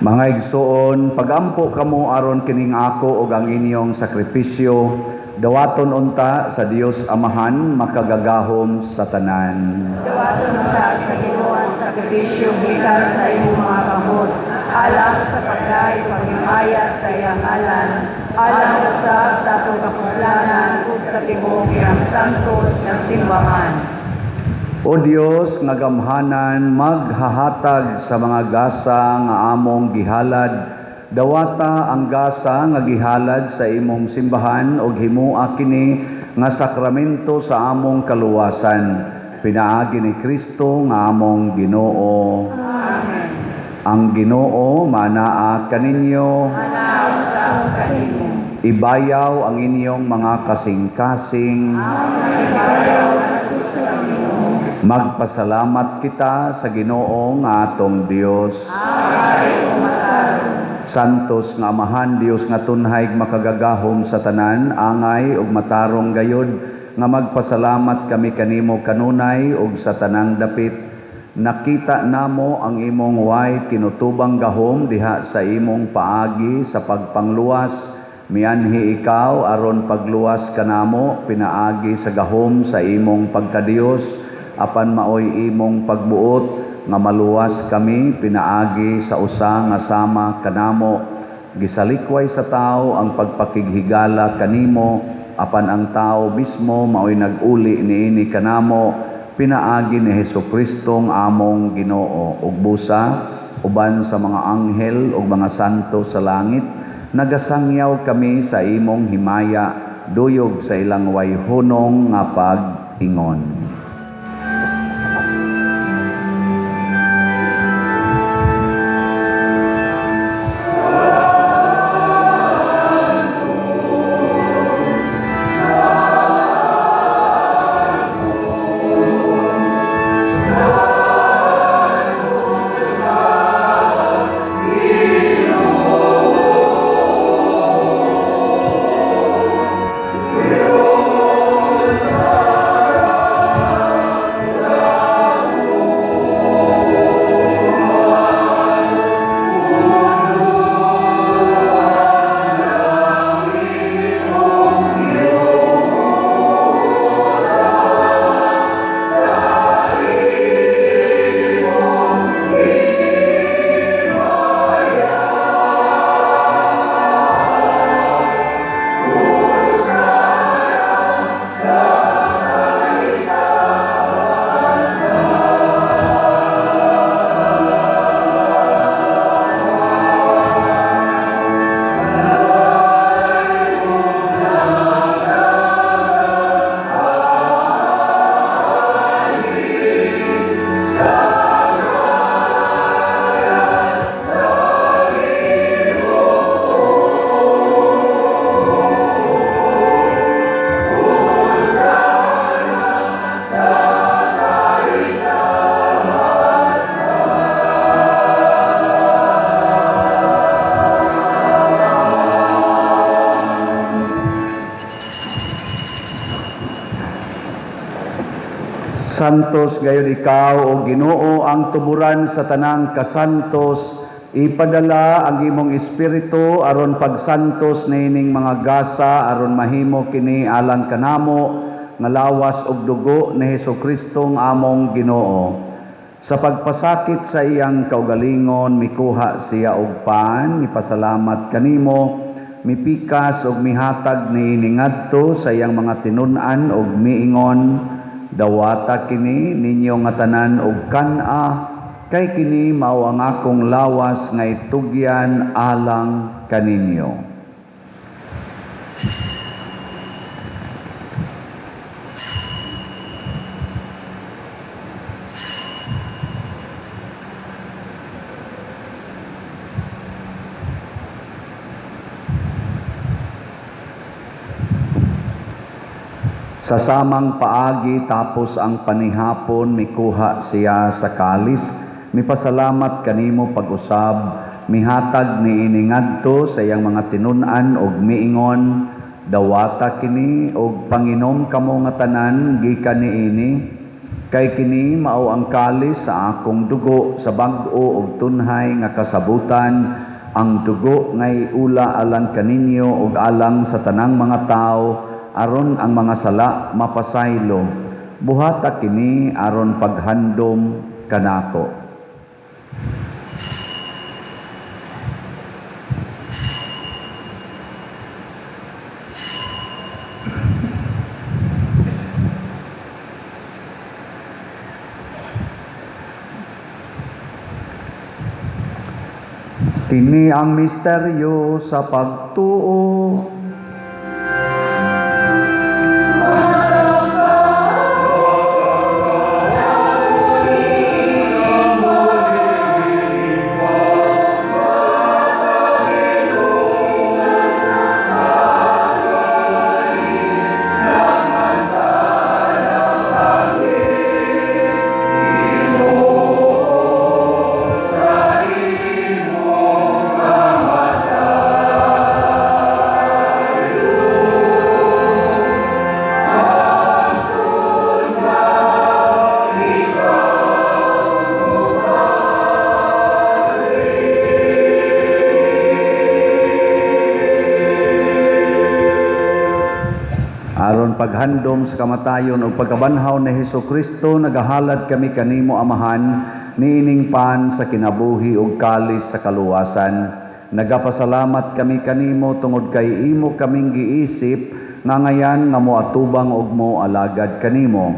Mga igsoon, pagampo kamo aron kining ako ug ang inyong sakripisyo, dawaton unta sa Dios Amahan makagagahom sa tanan. Dawaton ta sa Ginoo ang sakripisyo gikan sa imong mga kamot, alang sa pagdayeg paghimaya sa iyang ngalan, alang sa atong kapuslanan ug sa tibuok iyang santos nga simbahan. O Dios nga gamhanan maghahatag sa mga gasa nga among gihalad, dawata ang gasa nga gihalad sa imong simbahan ug himua kini nga sakramento sa among kaluwasan. Pinaagi ni Kristo nga among Ginoo. Amen. Ang Ginoo manaa kaninyo. Manausa kanimo. Ibayaw ang inyong mga kasing-kasing. Magpasalamat kita sa Ginoo nga atong Dios. Santos nga Amahan Dios nga tunhay makagagahom sa tanan, angay ug matarong gayud nga magpasalamat kami kanimo kanunay ug sa tanang dapit. Nakita namo ang imong way kinutubang gahom diha sa imong paagi sa pagpangluwas. Mianhi ikaw aron pagluwas kanamo pinaagi sa gahom sa imong pagkadiyos, apan maoy imong pagbuot nga maluwas kami pinaagi sa usa nga sama kanamo. Gisalikway sa tao ang pagpakighigala kanimo, apan ang tao mismo maoy nag-uli niini kanamo pinaagi ni Hesukristo among Ginoo ug busa uban sa mga anghel ug mga santo sa langit. nagasangyaw kami sa imong himaya, duyog sa ilang wayhunong nga pag-ingon. Santos gayon ikaw o Ginoo ang tuburan sa tanang kasantos, ipadala ang imong espiritu aron pagsantos nining mga gasa aron mahimo kini alang kanamo nga lawas og dugo ni Hesukristo nga among Ginoo. Sa pagpasakit sa iyang kaugalingon mikuha siya og paan, mipasalamat kanimo, mipikas og mihatag niini ngadto sa iyang mga tinun-an og miingon, dawata kini ninyo nga tanan og kan-a, kay kini mao ang akong lawas nga itugyan alang kaninyo. Sa samang paagi tapos ang panihapon mikuha siya sa kalis, mipasalamat kanimo pag-usab, mihatag niini ngadto sa iyang mga tinun-an og miingon, dawata kini og panginom kamo nga tanan gikan niini, kay kini mao ang kalis sa akong dugo sa bag-o og tunhay nga kasabutan, ang dugo ngay ula alang kaninyo og alang sa tanang mga tao, aron ang mga sala mapasaylo, buhata kini aron paghandom kanako. Kini ang misteryo sa pagtuo. Aron paghandom sa kamatayon ug pagkabanhaw ni Hesukristo, nagahalad kami kanimo Amahan, niining pan sa kinabuhi ug kalis sa kaluwasan. Nagapasalamat kami kanimo tungod kay imo kaming giisip nga ngayan nga moatubang og mo alagad kanimo.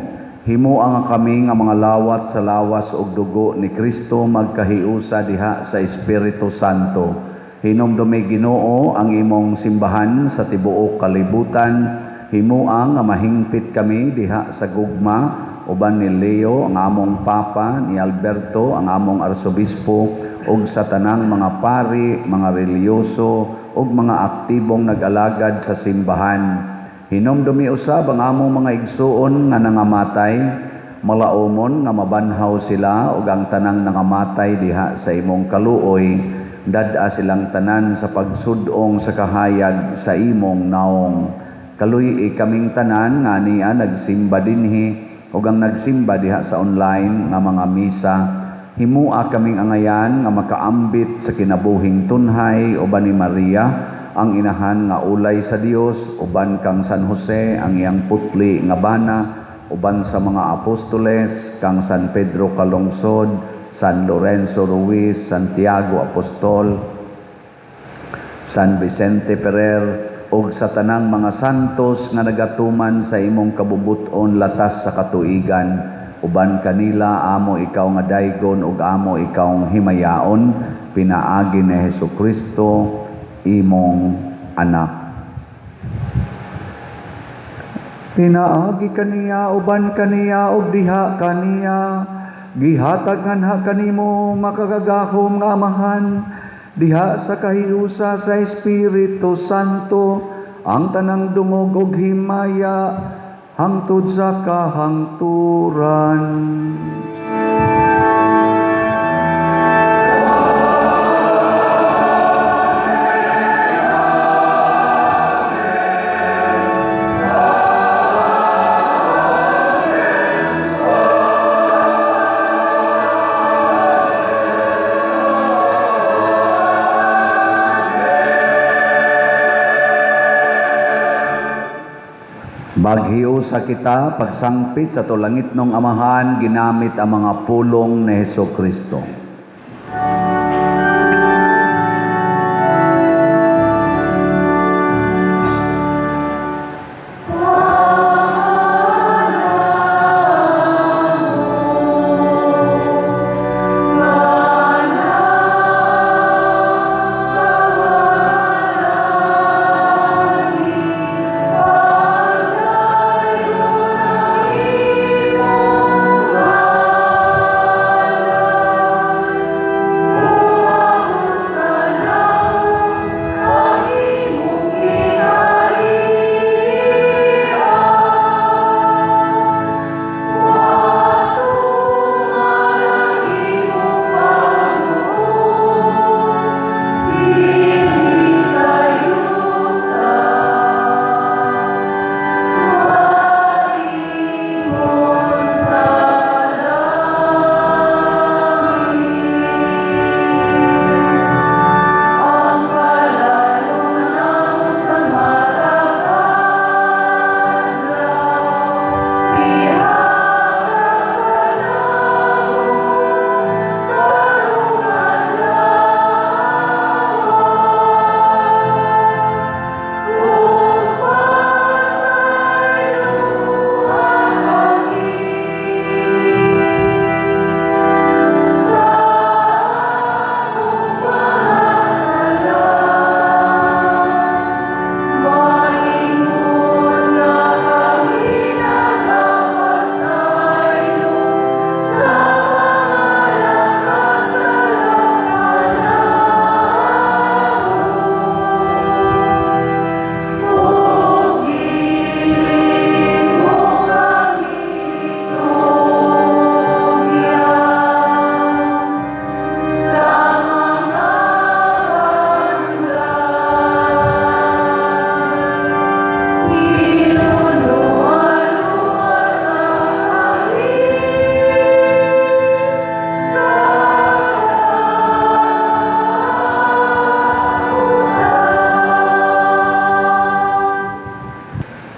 Himuang kami nga mga lawat sa lawas ug dugo ni Kristo magkahiusa diha sa Espiritu Santo. Hinumdumi Ginoo ang imong simbahan sa tibuok kalibutan. Himuang nga mahingpit kami diha sa gugma uban ni Leo ang among papa, ni Alberto ang among arsobispo, ug sa tanang mga pari, mga reliyoso, ug mga aktibong nag-alagad sa simbahan. Hinumdumi usab ang among mga igsuon nga nangamatay, malaumon nga mabanhaw sila ug ang tanang nangamatay diha sa imong kaluoy, dad-a silang tanan sa pagsudong sa kahayag sa imong naong. Kaluy kaming tanan nga niya nagsimba dinhi ug ang nagsimba diha sa online nga mga misa. Himua kaming angayan nga makaambit sa kinabuhing tunhay uban ni Maria ang inahan nga ulay sa Dios, uban kang San Jose ang iyang putli nga bana, uban sa mga apostoles kang San Pedro Calungsod, San Lorenzo Ruiz, Santiago Apostol, San Vicente Ferrer, ug sa tanang mga santos nga nagatuman sa imong kabubuton latas sa katuigan. Uban kanila amo ikaw nga daygon ug amo ikaw himayaon, pinaagi ni Hesukristo imong anak. Pinaagi kaniya uban kaniya ug diha kaniya, gihatag nganha kanimo makagagahom nga amahan, diha sa kahiusa sa Espiritu Santo, ang tanang dungog ug himaya hangtod sa kahangturan. Baghiyo sa kita, pagsangpit sa tulangit ng amahan, ginamit ang mga pulong ni Hesukristo.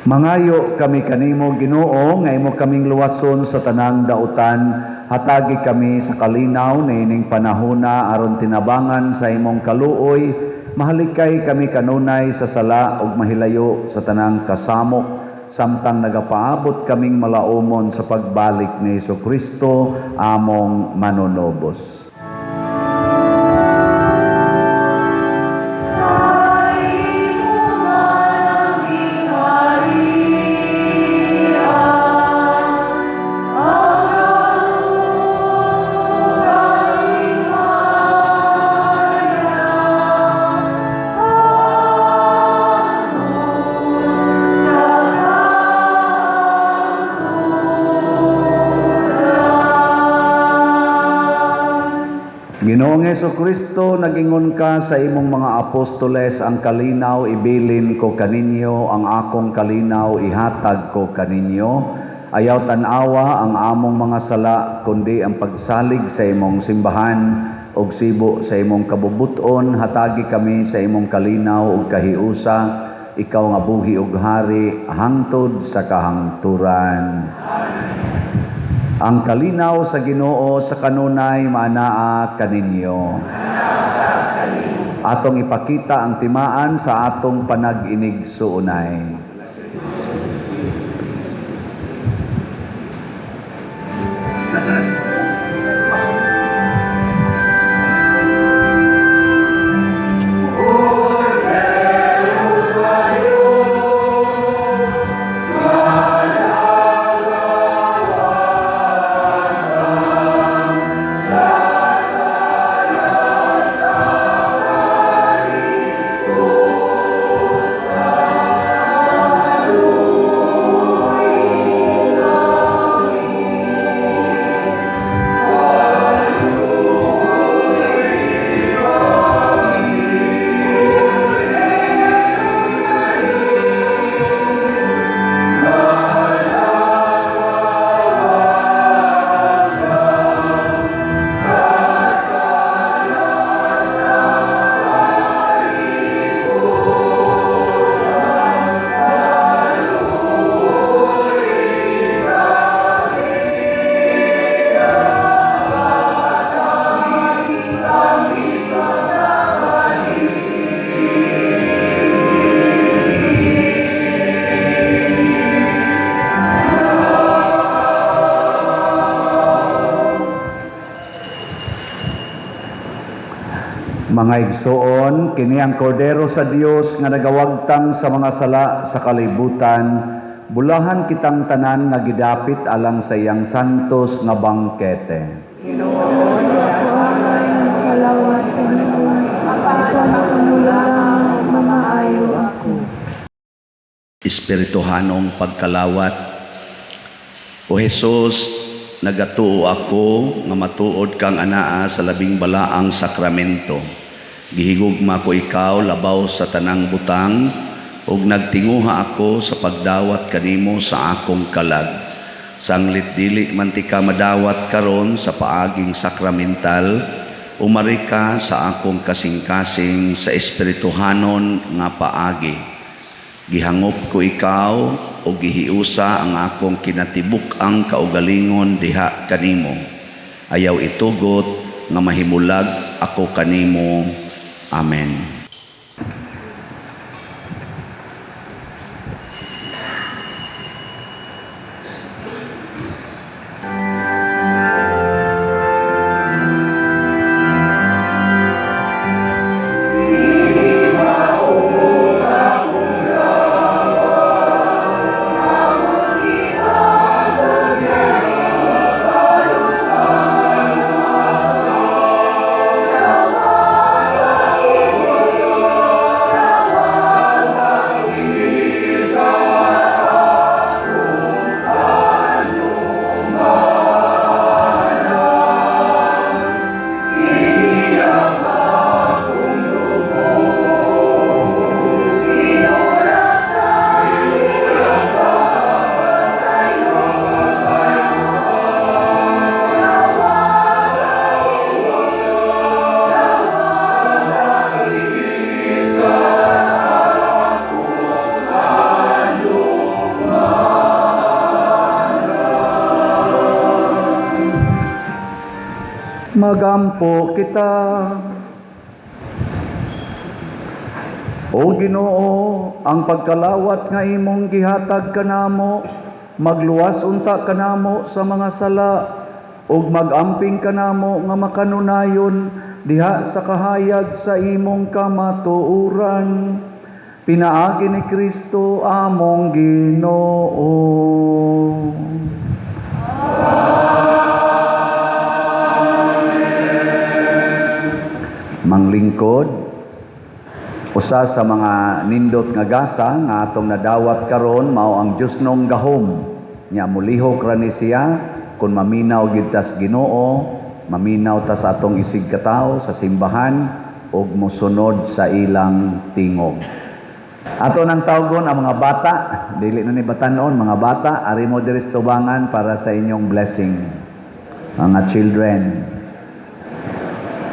Mangayo kami kanimo Ginoo nga imo kaming luwason sa tanang dautan, hatagi kami sa kalinaw niining panahona aron tinabangan sa imong kaluoy, mahalikay kami kanunay sa sala ug mahilayo sa tanang kasamok, samtang nagapaabot kaming malaumon sa pagbalik ni Hesukristo among manunobos. Hesukristo, nagingon ka sa imong mga apostoles, ang kalinaw ibilin ko kaninyo, ang akong kalinaw ihatag ko kaninyo. Ayaw tanawa ang among mga sala, kundi ang pagsalig sa imong simbahan ug sibo sa imong kabubuton. Hatagi kami sa imong kalinaw ug kahiusa, ikaw nga buhi ug hari hangtod sa kahangturan. Ang kalinaw sa Ginoo sa kanunay maanaa kaninyo. Atong ipakita ang timaan sa atong panag-inigsuunay. Mga igsoon, kini ang kordero sa Dios nga nagawagtang sa mga sala sa kalibutan. Bulahan kitang tanan nga gidapit alang sa iyang santos nga bangkete. Kalawat kanimo, apakon ako mula, mamaayo ako. Espirituhanong pagkalawat. O Jesus, nagatuo ako nga matuod kang anaa sa labing balaang sakramento. Gihigugma ko ikaw labaw sa tanang butang, ug nagtinguha ako sa pagdawat kanimo sa akong kalag. Sanglit dili man ti ka madawat karon sa paaging sakramental, umari ka sa akong kasing-kasing sa espirituhanon nga paagi. Gihangop ko ikaw o gihiusa ang akong kinatibuk-ang kaugalingon diha kanimo. Ayaw itugot nga mahimulag ako kanimo. Amen. Magampo kita. O Ginoo, ang pagkalawat nga imong gihatag kanamo, magluwas unta kanamo sa mga sala, ug magamping kanamo nga makanunayon diha sa kahayag sa imong kamatuoran. Pinaagi ni Kristo among Ginoo. Manglingkod, usa sa mga nindot nga gasa nga atong nadawat karon mao ang Dios gahom nya mulihok ra ni siya kun maminaw gid tas Ginoo maminaw ta sa atong isig katawo sa simbahan ug mosunod sa ilang tingog. Ato nang tawgon ang mga bata, dili na ni batanon, mga bata, ari mo diri sa tubangan para sa inyong blessing. Mga children.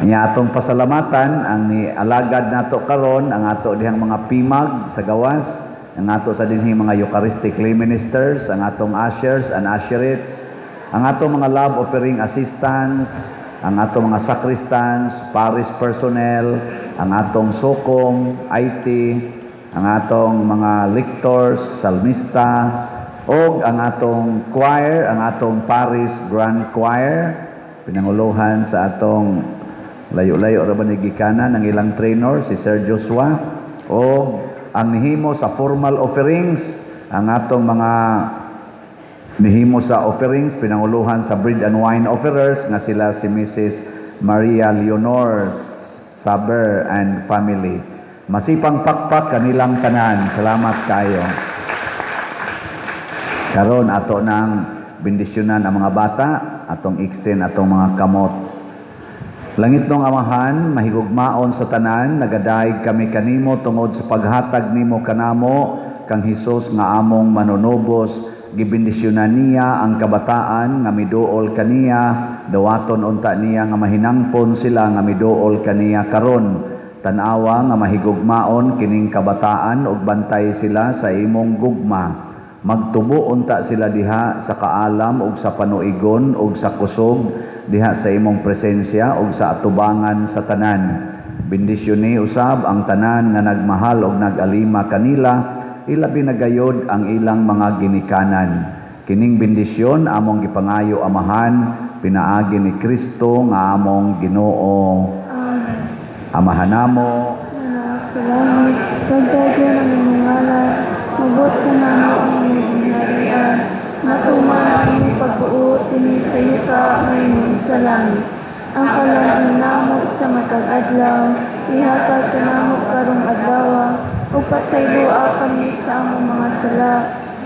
Niya atong pasalamatan ang ni alagad nato karon ang ato dihang mga pimag sa gawas, ang ato sa dinhi mga Eucharistic lay ministers, ang atong ushers and usherettes, ang atong mga love offering assistants, ang atong mga sacristans, parish personnel, ang atong sokong, IT, ang atong mga lictors, salmista, o ang atong choir, ang atong parish grand choir, pinanguluhan sa atong layo-layo ra ba ni gikanan ng ilang trainer si Sir Joshua, o ang nihimo sa formal offerings, ang atong mga nihimo sa offerings pinanguluhan sa bread and wine offerers nga sila si Mrs. Maria Leonor Saber and family. Masipang pakpak kanilang tanan. Salamat kayo. Karon ato nang bendisyonan ang mga bata, atong extend atong mga kamot. Langit nung Amahan, mahigugmaon sa tanan, nagadayeg kami kanimo tungod sa paghatag nimo kanamo kang Hesus nga among manunubos, gibendisyonan niya ang kabataan nga miduol kaniya, dawaton unta niya nga mahinangpon sila nga miduol kaniya karon. Tanawa nga mahigugmaon kining kabataan ug bantay sila sa imong gugma. Magtubo unta sila diha sa kaalam ug sa panuigon ug sa kusog diha sa imong presensya ug sa atubangan sa tanan. Bendisyoni usab ang tanan nga nagmahal ug nagalima kanila, ilabi na gayod ang ilang mga ginikanan. Kining bendisyon among gipangayo Amahan, pinaagi ni Kristo nga among Ginoo. Amahan namo, Salamat, pagdago ng imong ngalan, mabot ka namo ang imong ginharian, matuman ang imong pagbuot dinhi sa yuta ngayon sa langit. Ang kalamang namo sa matag adlaw, ihatag ka namo karong adlaw, ug pasayloa kami sa among mga sala,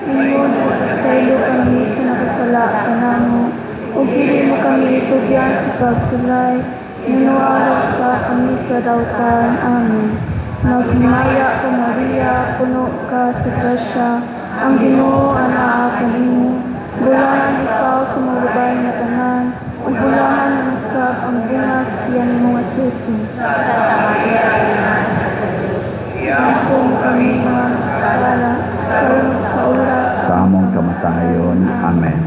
ingon ug pasaylo kami sa nakasala kanamo, ug dili mo kami itugyan sa pagsulay, nunuawa sa kami sa dawtan. Amen. Maghimaya ka Maria, puno ka sa grasya, ang Ginoo anaa kanimo, bulahan ikaw sa mga babae nga tanan, ug bulahan ang usab ang bunga sa tiyan mo nga si Jesus. Kung kami mga sala, karon sa oras sa among kamatayon. Amen.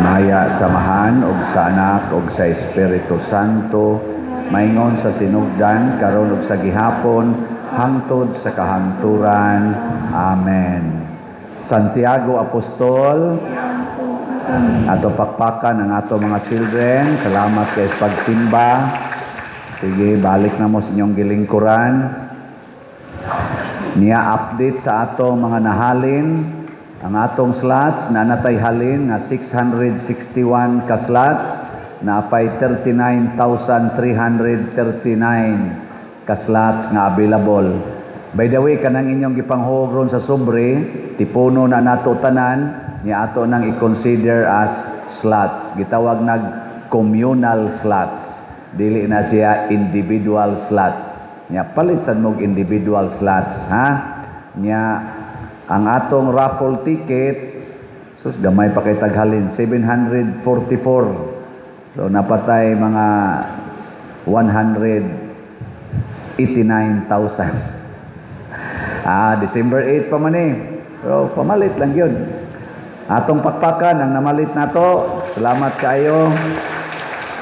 Maya samahan og sa anak og sa Espiritu Santo, maingon sa sinugdan karon ug sa gihapon hangtod sa kahangturan. Amen. Santiago Apostol, ato pakpakan ang ato mga children. Salamat kay pagsimba. Sige, balik na mo sa inyong gilingkuran. Niya update sa ato mga nahalin. Ang atong slots na natay halin nga 661 ka slots, na apay 39,339 ka slots nga available. By the way, kanang inyong gipanghugron sa sobre, tipuno na nato tanan, niya ato nang i-consider as slots. Gitawag nag communal slots. Dili na siya individual slots. Niya palit sad mo individual slots, ha? Niya ang atong raffle tickets, sus gamay pa kay taghalin, 744. So napatay mga 189,000. December 8 pa man eh. Pero pamalit lang yun. Atong pakpakan ang namalit nato. Salamat kayo.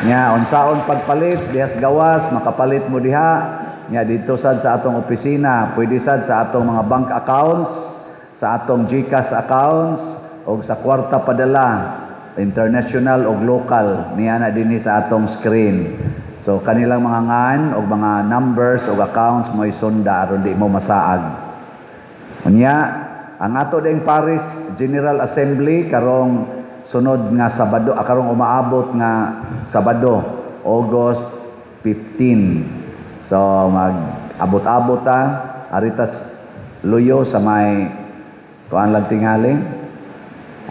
Nya unsaon pagpalit dihas gawas, makapalit mo diha. Nya dito sad sa atong opisina, pwede sad sa atong mga bank accounts, sa atong GCash accounts o sa kwarta padala, international o local, niya na dinhi sa atong screen. So kanilang mga ngan o mga numbers o accounts mo isunda aron di mo masaag. Unya, ang ato ding Parish General Assembly karong sunod nga Sabado, karong umaabot nga Sabado, August 15. So mag-abot-abot ta aritas luyo sa may kuan lang tingali.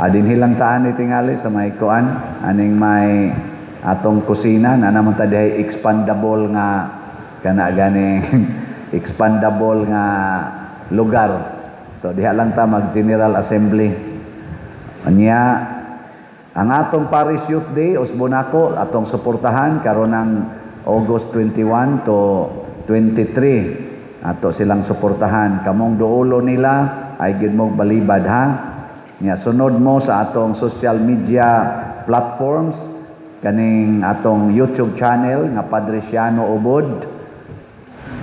Dinhi lang taan ni tingali sa may kuan aning may atong kusina na naman ta dihay expandable nga kana gani expandable nga lugar. So diha lang ta mag General Assembly. Anya ang atong Paris Youth Day usbon atong suportahan karon ng August 21 to 23. Ato silang suportahan. Kamong duulo nila ay gid mo balibad ha. Nya sunod mo sa atong social media platforms kaning atong YouTube channel nga Padre Siano Ubod.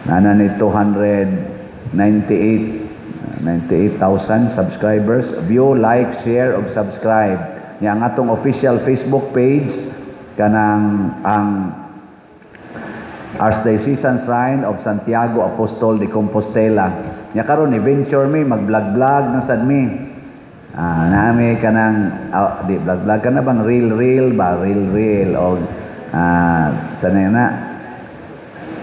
Nana ni 98,000 subscribers. View, like, share ug subscribe. Nya ang atong official Facebook page kanang ang Archdiocesan Shrine of Santiago Apostol de Compostela. Nya karon ni venture mi mag-vlog na sad mi. Nami kanang di vlog ka na bang real o sanay na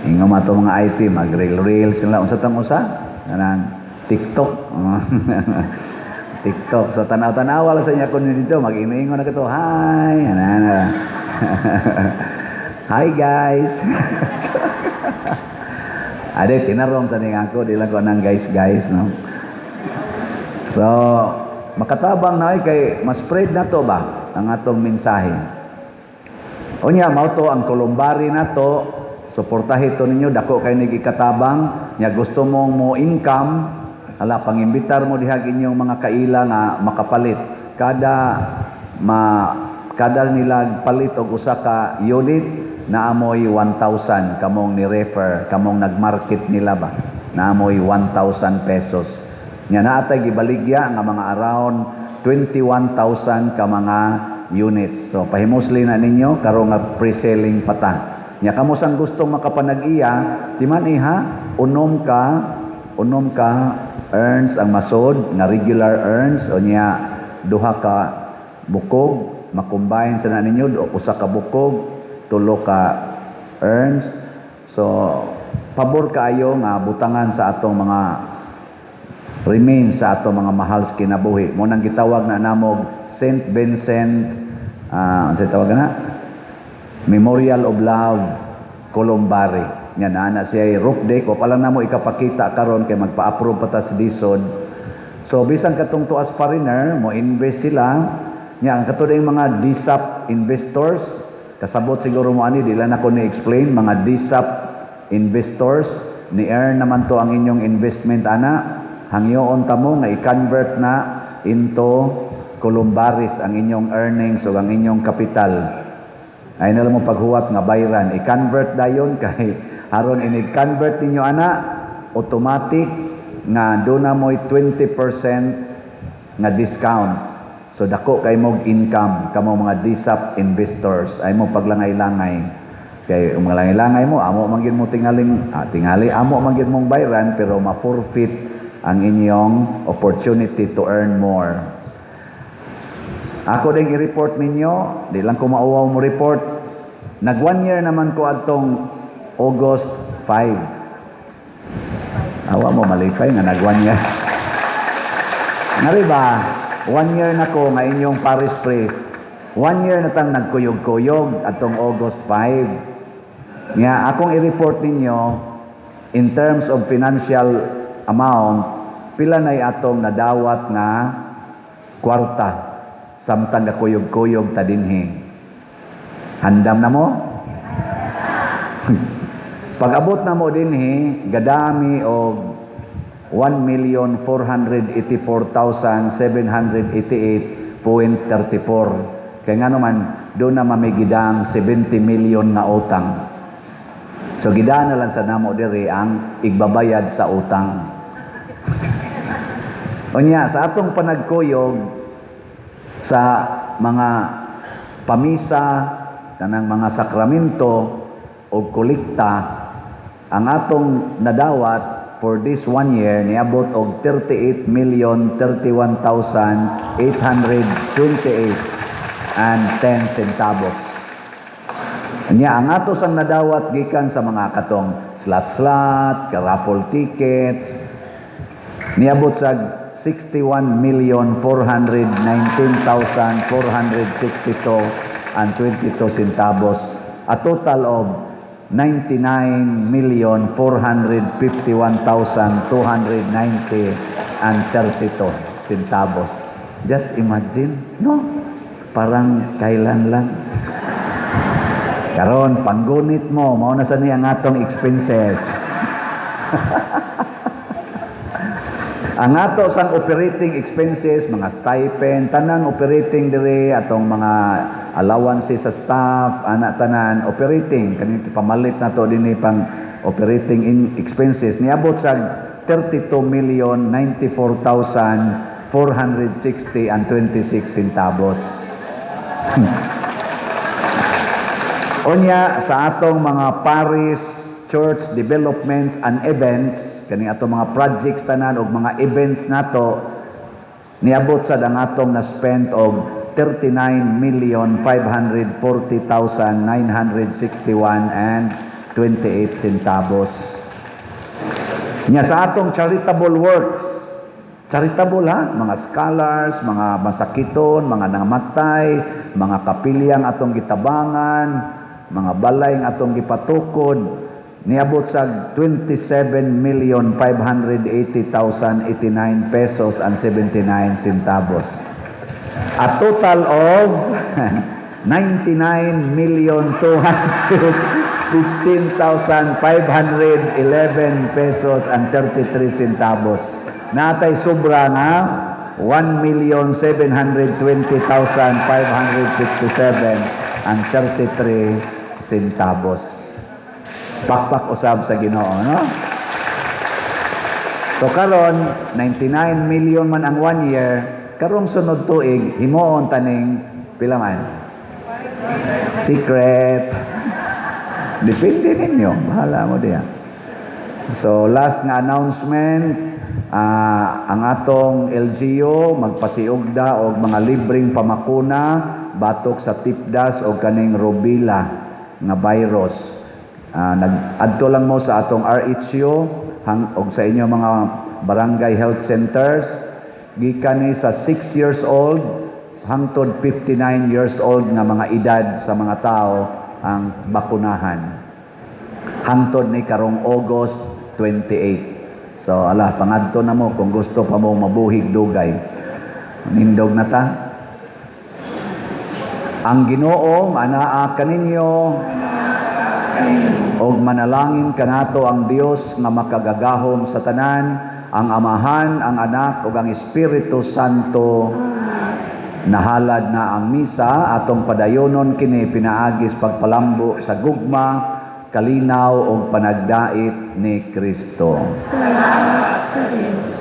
ingom ato mga IT mag real sila unsa tang usa kanang TikTok. TikTok. So tanaw-tanaw lang sa inyo kun dito mag-ingon na kato. Hi. Ana. Hi guys. Ade tinarong sa ning ako di lang ko nang guys no. So makatabang na kay mas spread na to ba ang atong mensahe. Unya mao to ang Columbari na to. Suportahi to ninyo dako kay nagikatabang nya gusto mong mo income hala pangimbitar mo diha inyong mga kaila nga makapalit kada nila palit og usa ka unit naamoy 1,000 kamong ni refer kamong nagmarket nila ba naamoy 1,000 pesos nya naatay gibaligya nga mga around 21,000 ka mga units. So pahimusli na ninyo karon nga pre-selling pata. Nya kamo sang gustong makapanag-iya, timan iha unom ka earns ang masod nga regular earns o nya duha ka bukog makombine sa na ninyo usa ka bukog tulo ka earns. So pabor kaayo nga butangan sa atong mga remain sa atong mga mahal sa kinabuhi. Mo nang gitawag na namog St. Vincent sa tawag na Memorial of Love Columbari. Yan ana siya roof deck o pala namo ikapakita karon kay magpa-approve pa ta sa DSOD. So bisan katong to as foreigner mo invest sila nya ang katong mga DSAP investors kasabot siguro mo ani dila na ko ni explain mga DSAP investors ni earn naman to ang inyong investment ana hangyoon ta mo nga i-convert na into Columbaris ang inyong earnings o ang inyong kapital. Ay na lang mo paghuwat nga bayran i-convert dayon kay haron ini-convert ninyo ana automatic nga do na mo'y 20% nga discount. So dako kay mog income kamo mga DSAP investors ay mo paglangay-langay kay umalangay-langay mo amo man gyud mo tingali amo man gyud mong bayran pero ma-forfeit ang inyong opportunity to earn more. Ako ding i-report ninyo, di lang ko mauwaw mo report. Nag 1 year naman ko atong August 5. Awa mo malipay nga nag 1 year. Ngari ba, 1 year na ko nga inyong parish priest. 1 year na tang nagkuyog-kuyog atong August 5. Nga akong i-report ninyo in terms of financial amount, pila na atong nadawat nga kwarta. Samtang kakuyog-kuyog ta dinhi. Handam na mo? Pag abot na mo dinhi, gadami og 1,484,788.34. Kaya nga naman, doon na mamigidang 70 million nga utang. So gidaan na lang sa namo diri ang igbabayad sa utang. Unya, sa atong panagkuyog, sa mga pamisa, kanang mga sakramento o kolekta, ang atong nadawat for this 1 year niabot og 38,031,828 and 10 centavos. Nya ang ato sang nadawat gikan sa mga katong slot, raffle tickets niabot sa 61,419,462 and 22 centavos. A total of 99,451,290 and 32 centavos. Just imagine, no? Parang kailan lang. Karon, panggunit mo, mauna sa niya ang atong expenses. Ang ato sang operating expenses, mga stipend, tanan operating dire, atong mga allowances sa staff, anak tanan, operating, kanito pamalit na to din pang operating expenses, niabot sa 32,094,460 and 26 centavos. Unya, sa atong mga parish, church developments and events, kani atong mga projects tanan og mga events nato, niabot sa ang atong na spend og 39,540,961 and 28 centavos. Nya sa atong charitable works, charitable ha, mga scholars, mga masakiton, mga nangamatay, mga kapilyang atong gitabangan, mga balay nga atong gipatukod, niabot sa 27,580,089 pesos and 79 centavos. A total of 99,215,511 pesos and 33 centavos. Natay sobra nga 1,720,567 and 33 centavos. Pakpak usab sa Ginoo, no? So karon 99 million man ang 1 year, karong sunod tuig himuon taning pila man? Secret. Depende ninyo, bahala mo diya. So last nga announcement, ang atong LGU magpasiugda og mga libreng pamakuna batok sa tipdas o kaning rubella nga virus. Nag-adto lang mo sa atong RHU og sa inyo mga barangay health centers, gikan ni sa 6 years old hangtod 59 years old nga mga edad sa mga tao ang bakunahan. Hangtod ni karong August 28. So ala, pangadto na mo kung gusto pa mo mabuhig dugay. Nindog na ta. Ang Ginoo manaa kaninyo og manalangin kanato ang Dios nga makagagahom sa tanan, ang Amahan, ang Anak ug ang Espiritu Santo. Nahalad na ang misa, atong padayonon kini pinaagis pagpalambo sa gugma, kalinaw ug panagdait ni Kristo. Salamat sa Diyos.